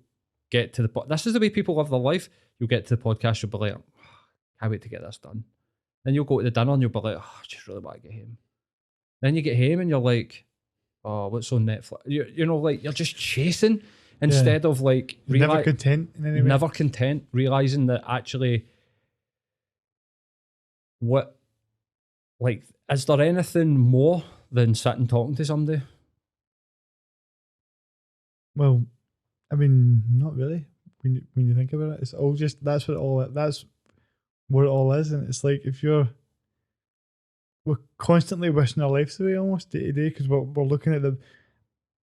get to this is the way people live their life. You'll get to the podcast, you'll be like, oh, can't wait to get this done. Then you'll go to the dinner and you'll be like, oh, I just really want to get home. Then you get home and you're like, oh, what's on Netflix? You know, like you're just chasing instead of like Never content in any way. never content, realizing that actually what, like, is there anything more than sitting talking to somebody? Well, I mean, not really. When you think about it, it's all just that's what it all is, and it's like if we're constantly wishing our lives away almost day to day because we're looking at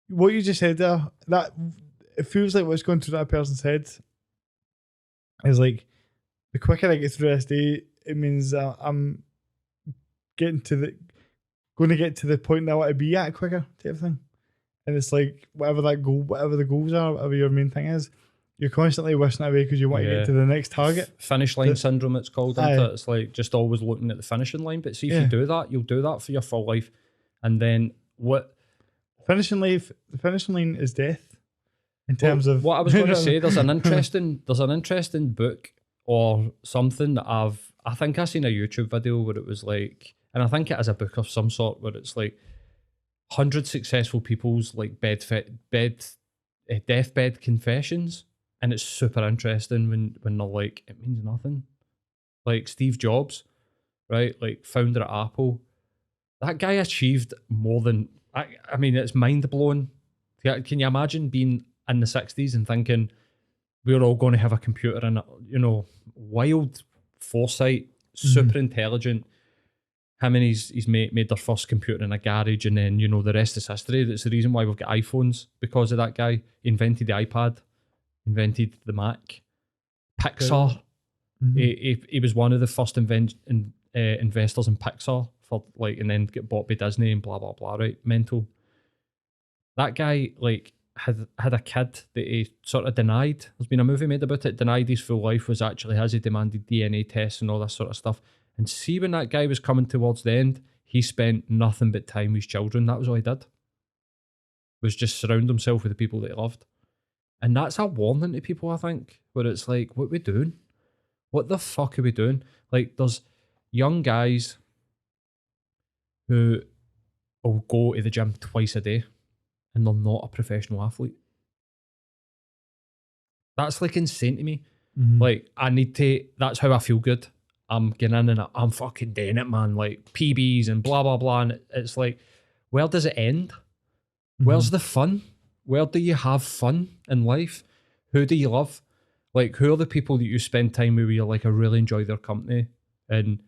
what you just said there. That it feels like what's going through that person's head is like the quicker I get through this day, it means I'm going to get to the point that I want to be at quicker, type of thing. And it's like whatever the goals are, whatever your main thing is, you're constantly wishing it away because you want to get to the next target. Finish line syndrome, it's called. It's like just always looking at the finishing line. But see, if you do that, you'll do that for your full life. And then what? The finishing line is death. In terms of what I was going to say, there's an interesting book or something that I think I seen a YouTube video where it was like, and I think it is a book of some sort where it's like 100 successful people's like deathbed confessions, and it's super interesting when they're like, it means nothing. Like Steve Jobs, right? Like founder of Apple, that guy achieved more than I mean, it's mind blowing. Can you imagine being in the 60s and thinking we're all going to have a computer and, you know, wild foresight, super intelligent. Him and his mate made their first computer in a garage, and then, you know, the rest is history. That's the reason why we've got iPhones, because of that guy. He invented the iPad, invented the Mac. Pixar. He was one of the first investors in Pixar for like, and then get bought by Disney and blah blah blah. Right, mental. That guy like had a kid that he sort of denied. There's been a movie made about it. Denied his full life was actually his. He demanded DNA tests and all this sort of stuff. And see, when that guy was coming towards the end, he spent nothing but time with his children. That was all he did. Was just surround himself with the people that he loved. And that's a warning to people, I think, where it's like, what are we doing? What the fuck are we doing? Like, there's young guys who will go to the gym twice a day and they're not a professional athlete. That's like insane to me. Like, that's how I feel good. I'm getting in and I'm fucking doing it, man. Like PBs and blah, blah, blah. And it's like, where does it end? Where's the fun? Where do you have fun in life? Who do you love? Like, who are the people that you spend time with where you're like, I really enjoy their company? And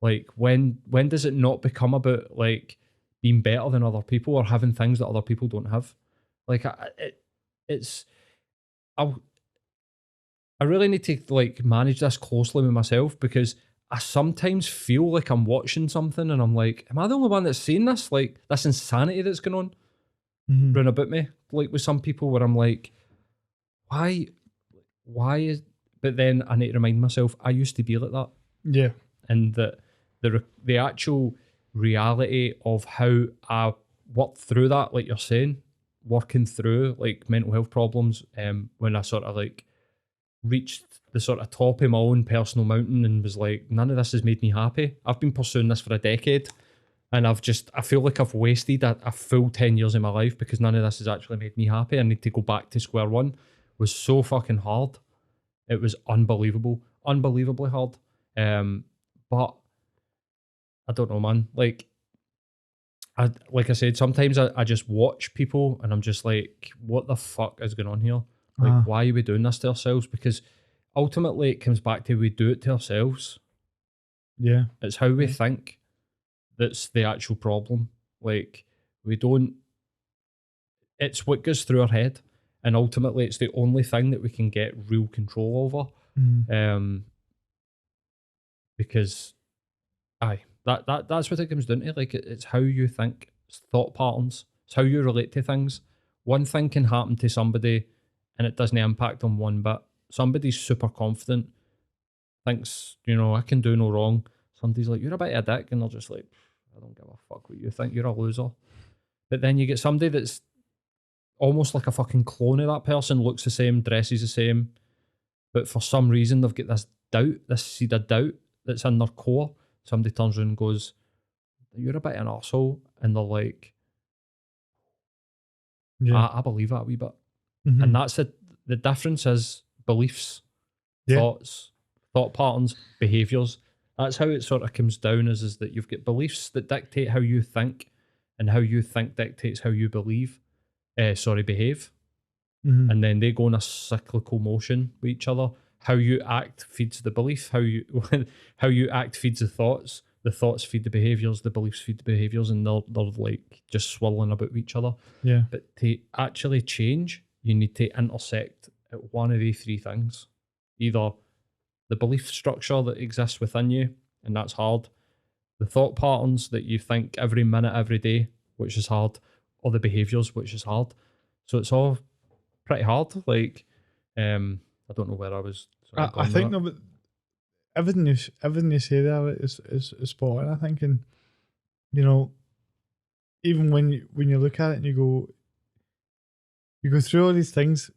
like, when does it not become about like being better than other people or having things that other people don't have? Like, I really need to like manage this closely with myself, because I sometimes feel like I'm watching something and I'm like, am I the only one that's seeing this? Like this insanity that's going on Mm-hmm. round about me. Like with some people where I'm like, why is, but then I need to remind myself I used to be like that. Yeah. And that the actual reality of how I worked through that, like you're saying, working through like mental health problems, when I sort of like reached the sort of top of my own personal mountain and was like, none of this has made me happy. I've been pursuing this for a decade, and I feel like I've wasted a full 10 years of my life because none of this has actually made me happy. I need to go back to square one. Was so fucking hard. It was unbelievably hard. But I don't know, man. Like I said, sometimes I just watch people and I'm just like, what the fuck is going on here? Like, Uh-huh. why are we doing this to ourselves? Because ultimately it comes back to we do it to ourselves. Yeah. It's how we Yeah. think that's the actual problem. Like, we don't, it's what goes through our head. And ultimately it's the only thing that we can get real control over. Mm-hmm. Because that's what it comes down to. Like it's how you think, it's thought patterns, it's how you relate to things. One thing can happen to somebody and it doesn't impact on one bit. Somebody's super confident, thinks, I can do no wrong. Somebody's like, you're a bit of a dick, and they're just like, I don't give a fuck what you think, you're a loser. But then you get somebody that's almost like a fucking clone of that person, looks the same, dresses the same, but for some reason they've got this doubt, this seed of doubt that's in their core. Somebody turns around and goes, you're a bit of an arsehole. And they're like, Yeah. I believe that a wee bit. Mm-hmm. And that's it. The difference is beliefs, Yeah. thoughts, thought patterns, behaviours. That's how it sort of comes down, is that you've got beliefs that dictate how you think, and how you think dictates how you behave. Mm-hmm. And then they go in a cyclical motion with each other. How you act feeds the belief. How you how you act feeds the thoughts feed the behaviors, the beliefs feed the behaviors, and they're like just swirling about with each other. Yeah. But to actually change, you need to intersect at one of these three things: either the belief structure that exists within you, and that's hard; the thought patterns that you think every minute, every day, which is hard; or the behaviors, which is hard. So it's all pretty hard. Like, I don't know where I was sort of I going with think that. no, but everything you say there is spot on. I think, and even when you look at it and you go through all these things.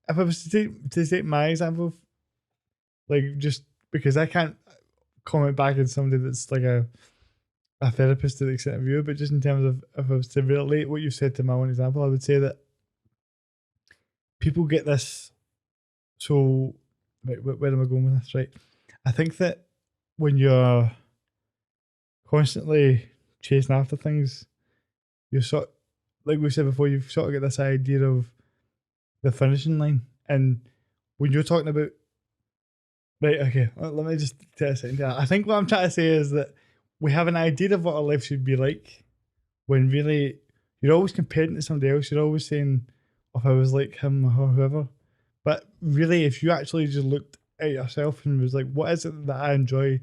If I was to take my example, like just because I can't comment back on somebody that's like a therapist to the extent of you, but just in terms of if I was to relate what you said to my own example, I would say that people get this. So, right, where am I going with this? Right, I think that when you're constantly chasing after things, you're like we said before, you've sort of got this idea of the finishing line, and when you're talking about, right, okay, let me just take a second. I think what I'm trying to say is that we have an idea of what our life should be like, when really you're always comparing to somebody else. You're always saying, "Oh, if I was like him or whoever," but really, if you actually just looked at yourself and was like, "What is it that I enjoy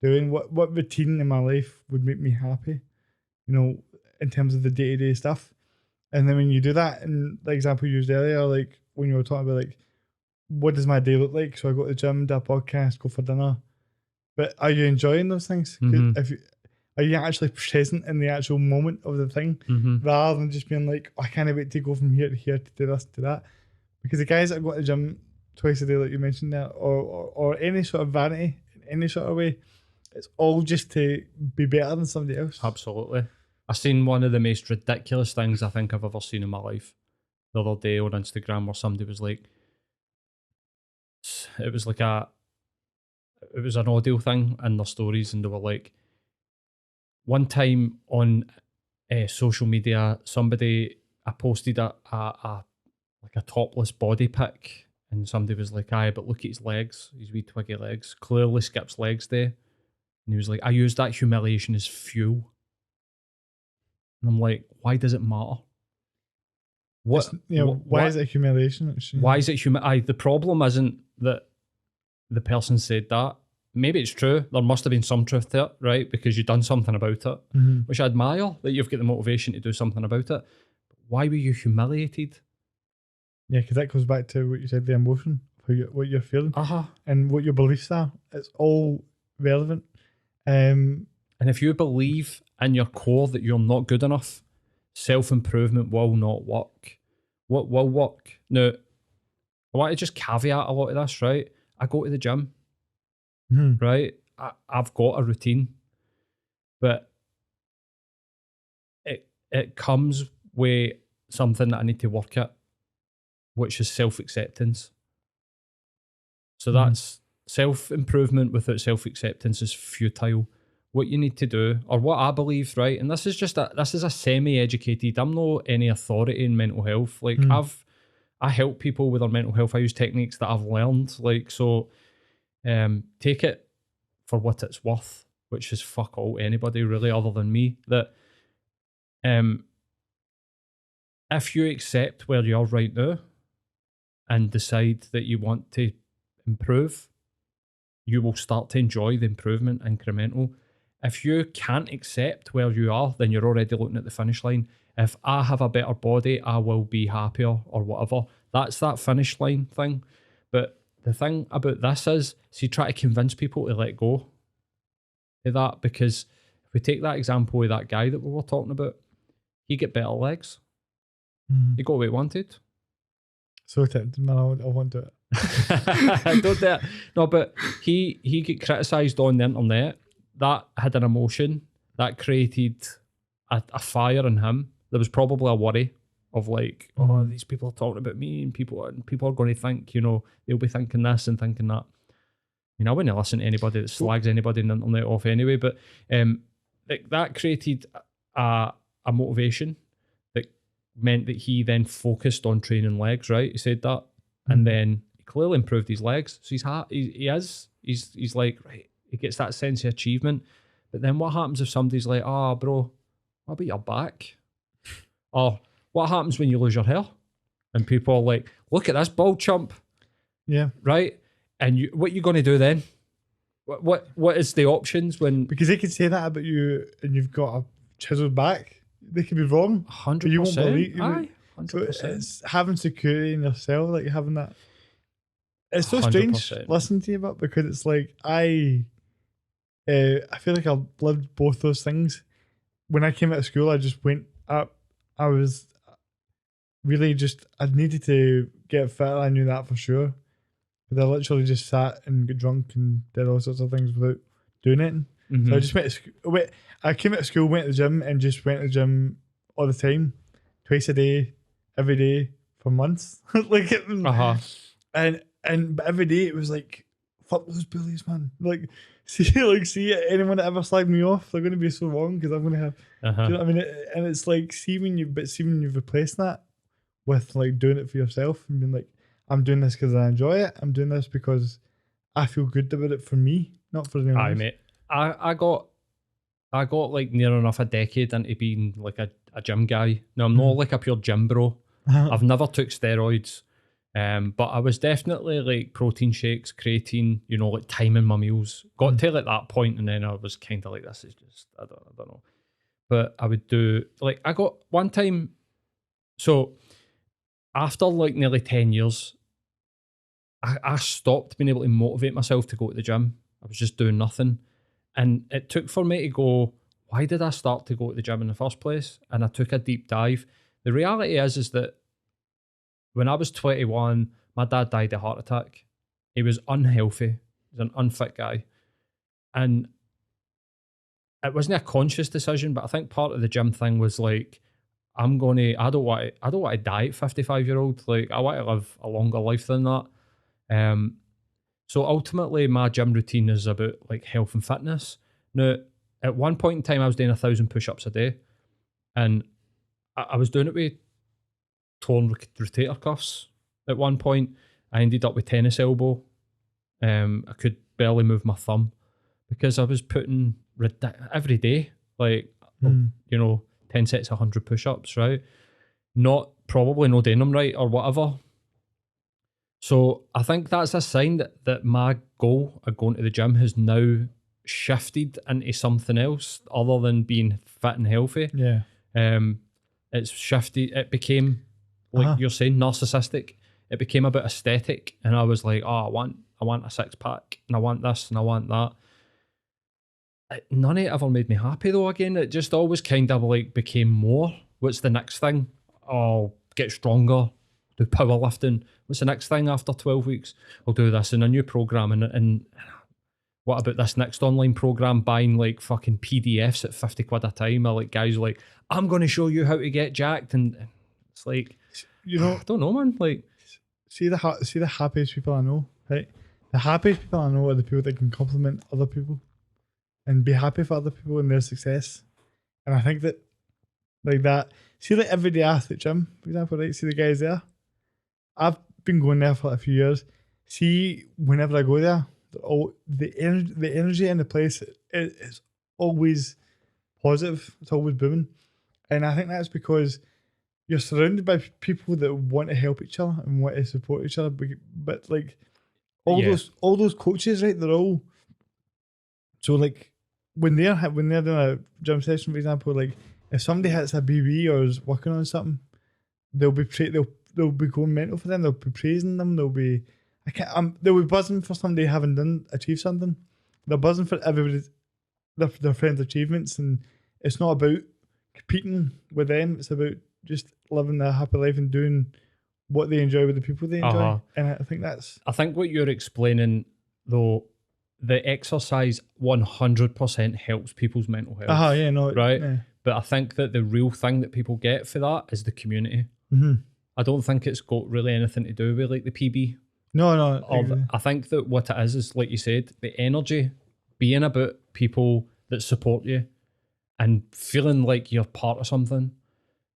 doing? What routine in my life would make me happy?" In terms of the day to day stuff. And then when you do that, and the example you used earlier, like when you were talking about like, what does my day look like? So I go to the gym, do a podcast, go for dinner. But are you enjoying those things? 'Cause Mm-hmm. are you actually present in the actual moment of the thing, Mm-hmm. rather than just being like, oh, I can't wait to go from here to here to do this to that? Because the guys that go to the gym twice a day, like you mentioned there, or any sort of vanity in any sort of way, it's all just to be better than somebody else. Absolutely. I seen one of the most ridiculous things I think I've ever seen in my life the other day on Instagram, where somebody was like, it was like it was an audio thing in their stories, and they were like, one time on social media, somebody, I posted a like a topless body pic, and somebody was like, aye, but look at his legs, his wee twiggy legs, clearly skips legs day. And he was like, I use that humiliation as fuel. And I'm like, why does it matter? Why is it humiliation? Why is it the problem isn't that the person said that. Maybe it's true. There must have been some truth to it, right? Because you've done something about it, which I admire, that you've got the motivation to do something about it. Why were you humiliated? Yeah, because that goes back to what you said, the emotion, what you're feeling, and what your beliefs are. It's all relevant. And if you believe in your core that you're not good enough, self-improvement will not work. What will work? Now, I want to just caveat a lot of this, right? I go to the gym, right? I've got a routine, but it comes with something that I need to work at, which is self-acceptance. So that's self-improvement without self-acceptance is futile. What you need to do, or what I believe, right? And this is a semi-educated. I'm not any authority in mental health. Like I help people with their mental health. I use techniques that I've learned. Like, so take it for what it's worth, which is fuck all anybody really other than me. That if you accept where you are right now and decide that you want to improve, you will start to enjoy the improvement incremental. If you can't accept where you are, then you're already looking at the finish line. If I have a better body, I will be happier or whatever. That's that finish line thing. But the thing about this is, see, try to convince people to let go of that, because if we take that example of that guy that we were talking about, he get better legs. He got what he wanted. So tempted, man. I want to do it. Don't do it. No, but he get criticised on the internet. That had an emotion that created a fire in him. There was probably a worry of like, oh, these people are talking about me, and people are going to think, you know, they'll be thinking this and thinking that. You know, I wouldn't listen to anybody that slags anybody on the internet off anyway. But like that created a motivation that meant that he then focused on training legs. Right, he said that, and then he clearly improved his legs. So he's like, right, he gets that sense of achievement. But then what happens if somebody's like, oh, bro, what about your back? Or what happens when you lose your hair? And people are like, look at this bald chump. Yeah. Right? And what are you going to do then? What is the options when... Because they can say that about you and you've got a chiseled back. They could be wrong. 100%. You won't believe. Aye, 100%. So it's having security in yourself, like having that. It's so strange 100%. listening to you about, because it's like I feel like I've lived both those things. When I came out of school, I just went up. I was really I needed to get fit. I knew that for sure. But I literally just sat and got drunk and did all sorts of things without doing it. So I just went to school. I came out of school, went to the gym, and just went to the gym all the time, twice a day, every day for months. Like it was, and but every day it was like, fuck those bullies, man. Like see anyone that ever slagged me off, they're going to be so wrong because I'm going to have. Do you know what I mean? And it's like see when you've replaced that with like doing it for yourself and being like, I'm doing this because I enjoy it. I'm doing this because I feel good about it for me, not for anyone else. Aye, mate. I got like near enough a decade into being like a gym guy. Now I'm not like a pure gym bro. I've never took steroids. But I was definitely like protein shakes, creatine, you know, like timing my meals. Got to like that point, and then I was kind of like, this is just, I don't know. But I would do, like, I got one time, so after like nearly 10 years, I stopped being able to motivate myself to go to the gym. I was just doing nothing. And it took for me to go, why did I start to go to the gym in the first place? And I took a deep dive. The reality is that when I was 21, my dad died of a heart attack. He was unhealthy. He was an unfit guy. And it wasn't a conscious decision, but I think part of the gym thing was like, I don't want to die at 55-year-old. Like, I want to live a longer life than that. So ultimately my gym routine is about like health and fitness. Now, at one point in time, I was doing 1,000 push-ups a day, and I was doing it with torn rotator cuffs. At one point, I ended up with tennis elbow. I could barely move my thumb because I was putting every day, like, you know, 10 sets of 100 push-ups, right? Probably not doing them right or whatever. So I think that's a sign that my goal of going to the gym has now shifted into something else other than being fit and healthy. Yeah. It's shifted. It became, like Uh-huh. you're saying, narcissistic. It became about aesthetic, and I was like, oh, I want a six pack, and I want this, and I want that. None of it ever made me happy though. Again, it just always kind of like became more. What's the next thing? I'll get stronger, do powerlifting. What's the next thing after 12 weeks? I'll do this in a new program. And what about this next online program buying like fucking PDFs at 50 quid a time? Or like guys like, I'm going to show you how to get jacked. And it's like, You know, I don't know, man. Like, see the happiest people I know, right? The happiest people I know are the people that can compliment other people and be happy for other people and their success. And I think that, like that, see, like everyday athlete gym, for example, right? See the guys there. I've been going there for a few years. See, whenever I go there, the energy in the place is always positive. It's always booming, and I think that's because you're surrounded by people that want to help each other and want to support each other. But like Yeah. all those coaches, right? They're all so like when they're doing a gym session, for example, like if somebody hits a BB or is working on something, they'll be going mental for them. They'll be praising them. They'll be buzzing for somebody having achieved something. They're buzzing for everybody, their friends' achievements, and it's not about competing with them. It's about just living a happy life and doing what they enjoy with the people they enjoy. Uh-huh. And I think that's. I think what you're explaining though, the exercise 100% helps people's mental health. Yeah, no, right? Yeah. But I think that the real thing that people get for that is the community. Mm-hmm. I don't think it's got really anything to do with like the PB. No. I think that what it is like you said, the energy being about people that support you and feeling like you're part of something.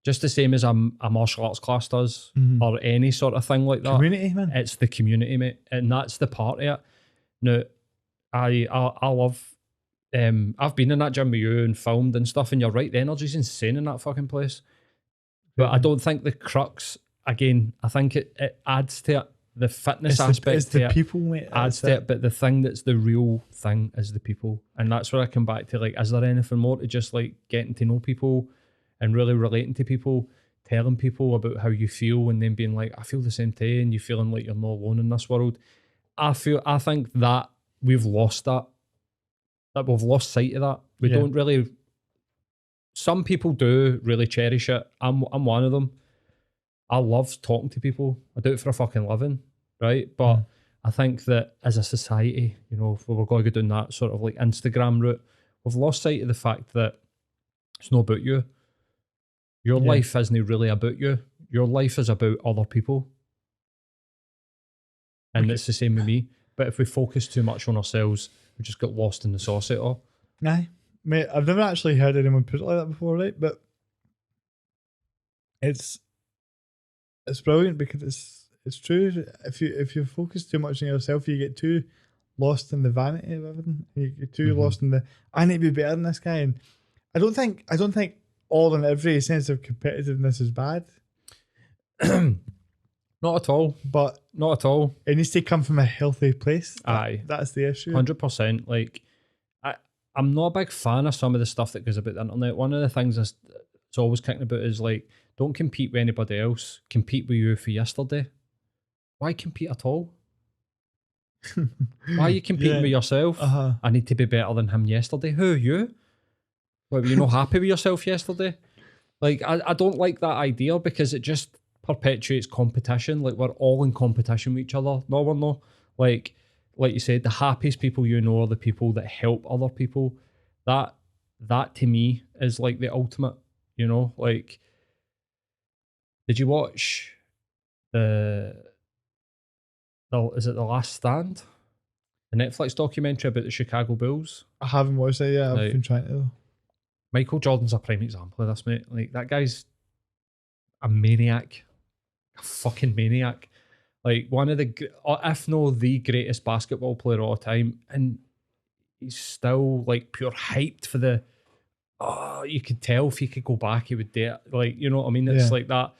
Just the same as a martial arts class does, or any sort of thing like that. Community, man. It's the community, mate, and that's the part of it. Now, I love. I've been in that gym with you and filmed and stuff, and you're right. The energy's insane in that fucking place. But I don't think the crux. Again, I think it adds to it. The fitness aspect it's to the it people, mate. adds to it. But the thing that's the real thing is the people, and that's where I come back to. Like, is there anything more to just like getting to know people and really relating to people, telling people about how you feel, and then being like, I feel the same thing, and you feeling like you're not alone in this world. I think that we've lost that we've lost sight of that. We don't really. Some people do really cherish it. I'm one of them. I love talking to people. I do it for a fucking living, right? But I think that as a society, you know, if we were going to go down that sort of like Instagram route, we've lost sight of the fact that it's not about you. Your life isn't really about you. Your life is about other people. And it's the same with me. But if we focus too much on ourselves, we just get lost in the sauce at all. Aye. Mate, I've never actually heard anyone put it like that before, right? But it's brilliant because it's true. If you focus too much on yourself, you get too lost in the vanity of everything. You get too lost in the I need to be better than this guy. And I don't think all and every sense of competitiveness is bad. Not at all. But not at all. It needs to come from a healthy place. Aye. That's the issue. 100%. Like I'm not a big fan of some of the stuff that goes about the internet. One of the things it's always kicking about is like, don't compete with anybody else. Compete with you for yesterday. Why compete at all? Why are you competing with yourself? I need to be better than him yesterday. Who, you? Were you not happy with yourself yesterday? Like, I don't like that idea because it just perpetuates competition. Like, we're all in competition with each other. No, we're not. Like you said, the happiest people you know are the people that help other people. That to me is like the ultimate, you know? Like, did you watch is it The Last Stand? The Netflix documentary about the Chicago Bulls? I haven't watched it yet. I've been trying to though. Michael Jordan's a prime example of this, mate. Like, that guy's a maniac. A fucking maniac. Like, one of the, if not the greatest basketball player of all time. And he's still, like, pure hyped for the, you could tell if he could go back, he would do it. Like, you know what I mean? It's like that.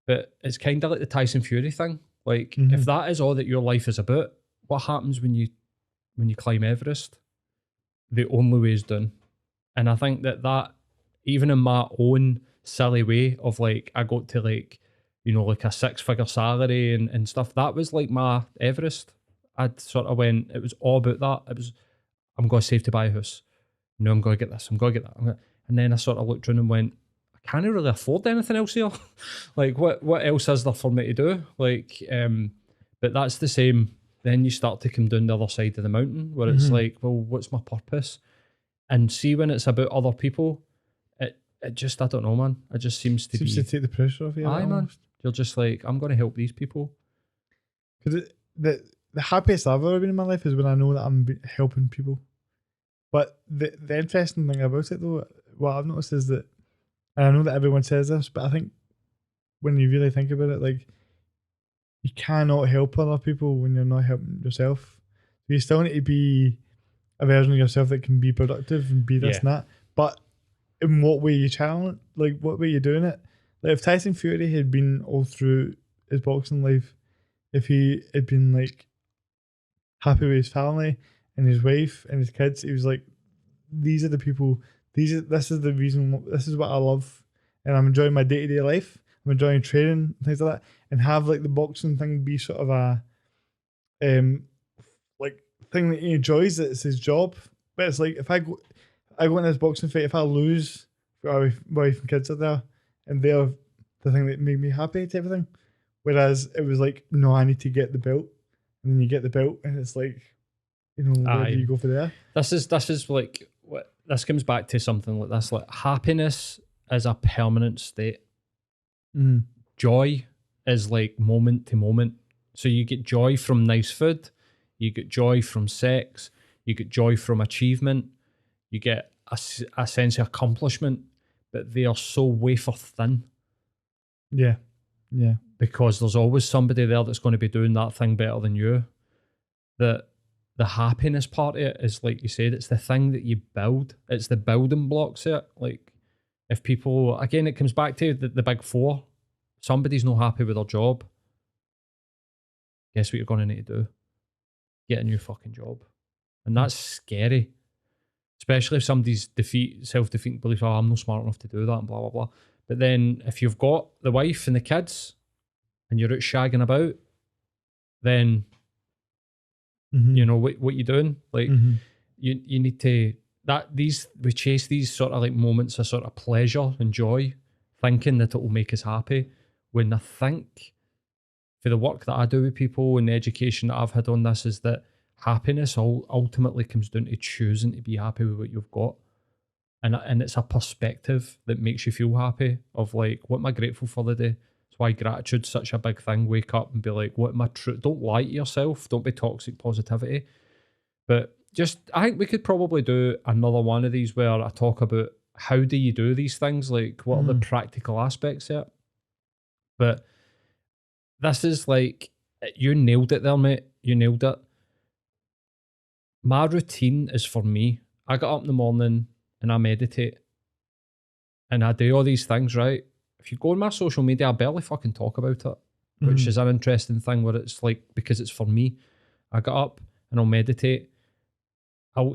But it's kind of like the Tyson Fury thing. Like, if that is all that your life is about, what happens when you climb Everest? The only way is down. And I think that even in my own silly way of like, I got to like, you know, like a 6-figure salary and stuff, that was like my Everest. I'd sort of went, it was all about that. It was, I'm going to save to buy a house. No, I'm going to get this. I'm going to get that. And then I sort of looked around and went, I can't really afford anything else here. Like, what else is there for me to do? Like, but that's the same. Then you start to come down the other side of the mountain where it's like, well, what's my purpose? And see, when it's about other people, it just, I don't know, man. It just seems to take the pressure off you. Aye, man. You're just like, I'm going to help these people. Because the happiest I've ever been in my life is when I know that I'm helping people. But the interesting thing about it, though, what I've noticed is that, and I know that everyone says this, but I think when you really think about it, like, you cannot help other people when you're not helping yourself. You still need to be a version of yourself that can be productive and be this and that. But in what way you channel it? Like, what way you doing it? Like, if Tyson Fury had been all through his boxing life, if he had been like happy with his family and his wife and his kids, he was like, these are the people, this is the reason, this is what I love, and I'm enjoying my day-to-day life, I'm enjoying training, things like that, and have like the boxing thing be sort of a like thing that he enjoys, that it's his job. But it's like, if I go in this boxing fight, if I lose, my wife and kids are there and they're the thing that made me happy type of thing. Whereas it was like, no, I need to get the belt, and then you get the belt and it's like, you know, where do you go for there? This is like, what this comes back to, something like this, like, happiness is a permanent state. Joy is like moment to moment. So you get joy from nice food, you get joy from sex, you get joy from achievement, you get a sense of accomplishment, but they are so wafer thin. Yeah. Because there's always somebody there that's going to be doing that thing better than you. That the happiness part of it is, like you said, it's the thing that you build. It's the building blocks of it. Like, if people, again, it comes back to the big four. Somebody's not happy with their job. Guess what you're going to need to do? Get a new fucking job. And that's scary. Especially if somebody's self-defeating belief, oh, I'm not smart enough to do that, and blah, blah, blah. But then if you've got the wife and the kids and you're out shagging about, then you know what you're doing. Like, you need to, we chase these sort of like moments of sort of pleasure and joy, thinking that it will make us happy, when I think, for the work that I do with people and the education that I've had on this, is that happiness ultimately comes down to choosing to be happy with what you've got. And it's a perspective that makes you feel happy, of like, what am I grateful for the day? That's why gratitude's such a big thing. Wake up and be like, what am I true? Don't lie to yourself. Don't be toxic positivity. But just, I think we could probably do another one of these where I talk about how do you do these things? Like, what are the practical aspects of it? But this is like, you nailed it there, mate. You nailed it. My routine is, for me, I get up in the morning and I meditate and I do all these things, right? If you go on my social media, I barely fucking talk about it, which is an interesting thing, where it's like, because it's for me. I get up and I'll meditate. I'll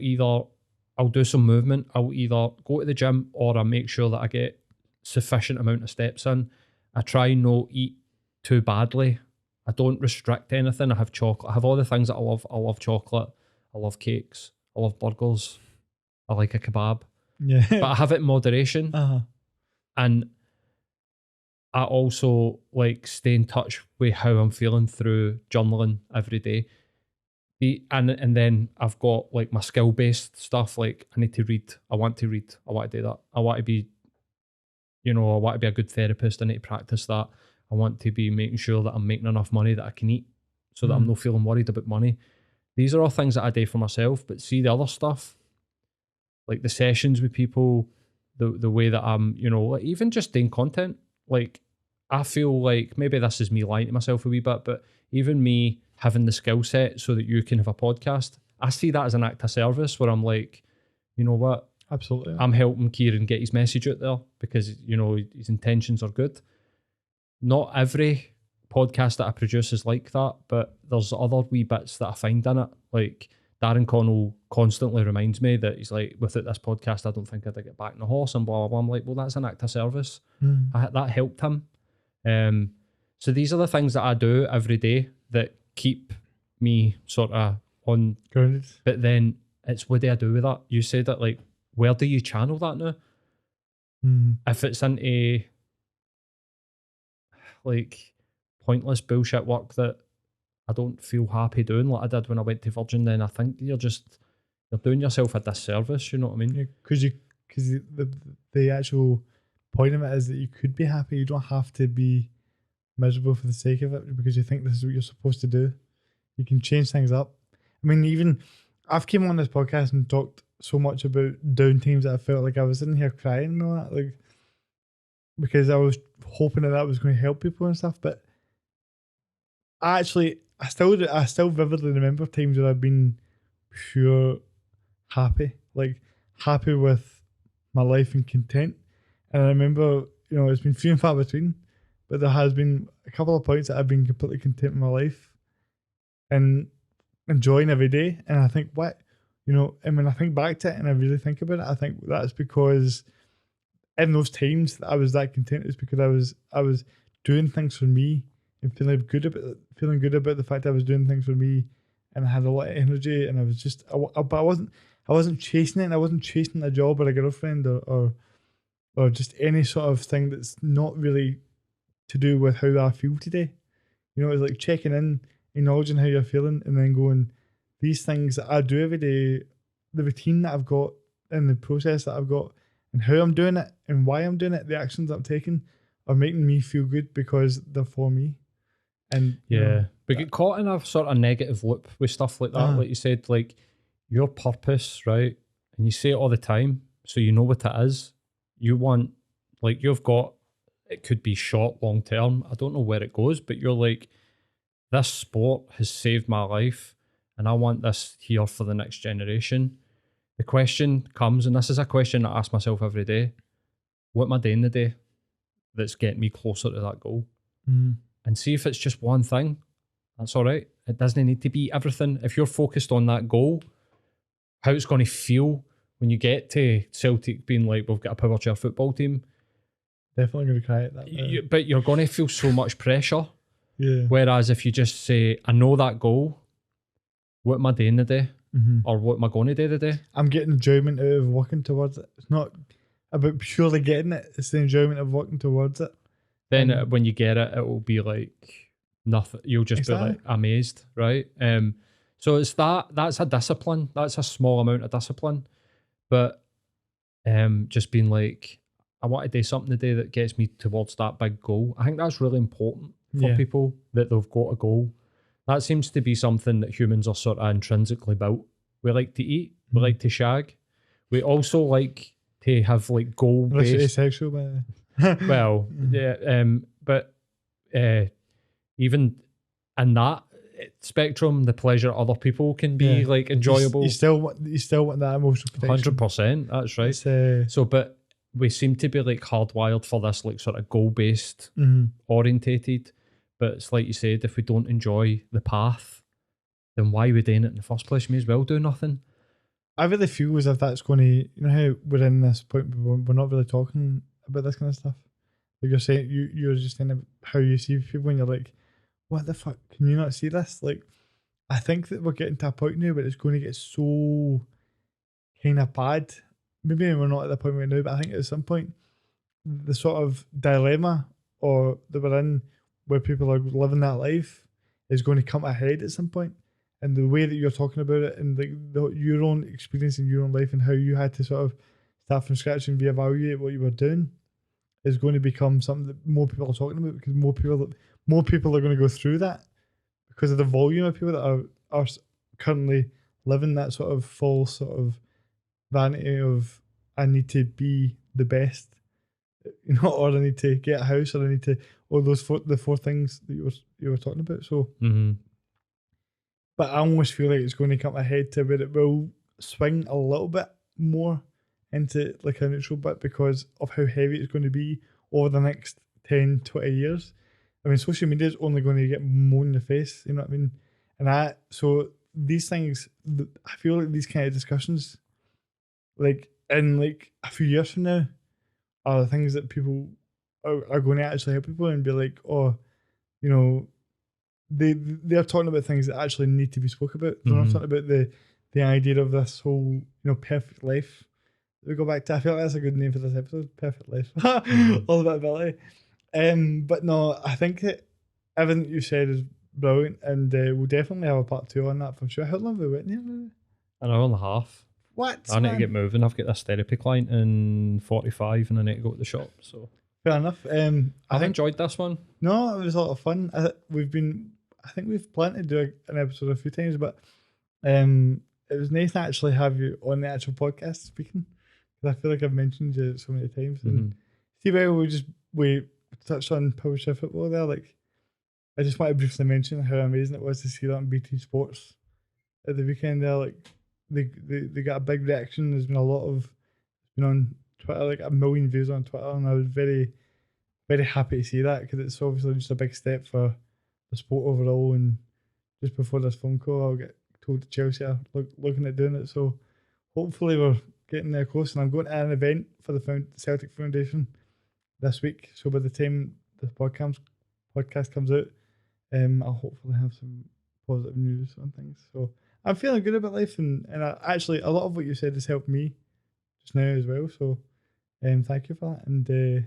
do some movement. I'll either go to the gym, or I make sure that I get sufficient amount of steps in. I try not eat too badly. I don't restrict anything. I have chocolate. I have all the things that I love. I love chocolate. I love cakes. I love burgers. I like a kebab. Yeah. But I have it in moderation. And I also like stay in touch with how I'm feeling through journaling every day. And then I've got like my skill-based stuff, like I need to read. I want to read. I want to do that. I want to be, I want to be a good therapist. I need to practice that. I want to be making sure that I'm making enough money that I can eat, so that I'm not feeling worried about money. These are all things that I do for myself. But see, the other stuff, like the sessions with people, the way that I'm, like even just doing content, like I feel like, maybe this is me lying to myself a wee bit, but even me having the skill set so that you can have a podcast, I see that as an act of service, where I'm like, you know what? Absolutely. I'm helping Kieran get his message out there because, his intentions are good. Not every podcast that I produce is like that, but there's other wee bits that I find in it. Like Darren Connell constantly reminds me that he's like, without this podcast, I don't think I'd get back on the horse and blah, blah, blah. I'm like, well, that's an act of service. That helped him. So these are the things that I do every day that keep me sort of on. Grounded. But then it's what do I do with that? You said that, like, where do you channel that now? If it's into like pointless bullshit work that I don't feel happy doing, like I did when I went to Virgin, then I think you're doing yourself a disservice. You know what I mean? Because the actual point of it is that you could be happy. You don't have to be miserable for the sake of it because you think this is what you're supposed to do. You can change things up. I mean, even I've came on this podcast and talked so much about down times that I felt like I was sitting here crying and all that, like, because I was hoping that was going to help people and stuff. But I still vividly remember times where I've been pure happy, like happy with my life and content. And I remember, it's been few and far between, but there has been a couple of points that I've been completely content with my life and enjoying every day. And I think and when I think back to it and I really think about it, I think that's because in those times that I was that content, it's because I was doing things for me and feeling good about the fact that I was doing things for me, and I had a lot of energy, and I was just, but I wasn't chasing it, and I wasn't chasing a job or a girlfriend or just any sort of thing that's not really to do with how I feel today. It's like checking in, acknowledging how you're feeling, and then going, these things that I do every day, the routine that I've got and the process that I've got and how I'm doing it and why I'm doing it, the actions I'm taking are making me feel good because they're for me. And but get caught in a sort of negative loop with stuff like that. Like you said, like your purpose, right? And you say it all the time, so you know what it is. You want, like, you've got, it could be short, long term. I don't know where it goes, but you're like, this sport has saved my life and I want this here for the next generation. The question comes, and this is a question I ask myself every day: what am I doing today that's getting me closer to that goal? And see if it's just one thing. That's all right. It doesn't need to be everything. If you're focused on that goal, how it's going to feel when you get to Celtic being like, we've got a power chair football team. Definitely going to cry at that. But you're going to feel so much pressure. Yeah. Whereas if you just say, I know that goal, what am I doing today? Or what am I going to do today? I'm getting enjoyment out of working towards it. It's not about purely getting it. It's the enjoyment of working towards it. Then when you get it, it will be like nothing. You'll just be like amazed, right? So it's that's a discipline. That's a small amount of discipline. But just being like, I want to do something today that gets me towards that big goal. I think that's really important for people, that they've got a goal. That seems to be something that humans are sort of intrinsically built. We like to eat. We like to shag. We also like to have like goal-based... Unless you're asexual, by well, yeah, but even in that spectrum, the pleasure other people can be like enjoyable. You still want that emotional protection. 100%, that's right. So, but we seem to be like hardwired for this like sort of goal-based orientated. But it's like you said, if we don't enjoy the path, then why are we doing it in the first place? You may as well do nothing. I really feel as if that's going to, how we're in this point where we're not really talking about this kind of stuff. Like you're saying, you're just saying about how you see people and you're like, what the fuck, can you not see this? Like, I think that we're getting to a point now where it's going to get so kind of bad. Maybe we're not at the point right now, but I think at some point, the sort of dilemma or that we're in where people are living that life is going to come ahead at some point. And the way that you're talking about it and your own experience in your own life and how you had to sort of start from scratch and reevaluate what you were doing is going to become something that more people are talking about, because more people are going to go through that because of the volume of people that are currently living that sort of false sort of vanity of, I need to be the best, or I need to get a house, or I need to, or the four things that you were talking about. So, but I almost feel like it's going to come ahead to where it will swing a little bit more into like a neutral bit because of how heavy it's going to be over the next 10, 20 years. I mean, social media is only going to get more in the face. You know what I mean? So these things, I feel like these kind of discussions, like in like a few years from now, are the things that people are going to actually help people and be like, oh, you know, they're talking about things that actually need to be spoke about. They're not talking about the idea of this whole perfect life. We go back to. I feel like that's a good name for this episode. Perfect life. All about ability. But no, I think that everything that you said is brilliant, and we'll definitely have a part 2 on that for sure. How long have we went here? An hour and a half. What? I need to get moving. I've got this therapy client in 45 and I need to go to the shop. So Fair enough. I've enjoyed this one. No, it was a lot of fun. I think we've planned to do an episode a few times, but it was nice to actually have you on the actual podcast speaking, because I feel like I've mentioned you so many times. And see, where we touched on publisher football there. Like, I just want to briefly mention how amazing it was to see that on BT Sports at the weekend there. Like, they got a big reaction. There's been a lot of, on Twitter, like 1 million views on Twitter, and I was very, very happy to see that, because it's obviously just a big step for the sport overall. And just before this phone call, I'll get told that Chelsea are looking at doing it. So hopefully we're getting there close. And I'm going to an event for the Celtic Foundation this week. So by the time the podcast comes out, I'll hopefully have some positive news on things. So I'm feeling good about life, and actually a lot of what you said has helped me just now as well. So thank you for that, and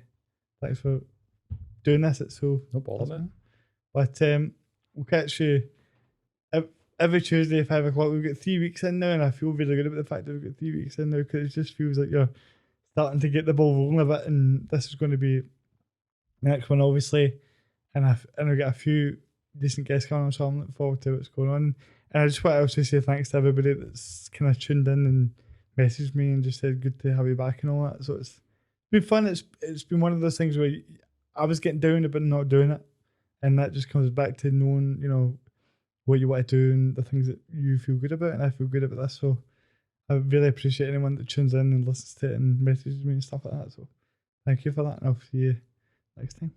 thanks for doing this. It's so no bother, man. But we'll catch you every Tuesday at 5 o'clock. We've got 3 weeks in now, and I feel really good about the fact that we've got 3 weeks in now, because it just feels like you're starting to get the ball rolling a bit, and this is going to be the next one, obviously. And I've got a few decent guests coming on, so I'm looking forward to what's going on. And I just want to also say thanks to everybody that's kind of tuned in and messaged me and just said good to have you back and all that. So it's been fun. It's been one of those things where I was getting down but not doing it, and that just comes back to knowing, what you want to do and the things that you feel good about, and I feel good about this. So I really appreciate anyone that tunes in and listens to it and messages me and stuff like that. So thank you for that, and I'll see you next time.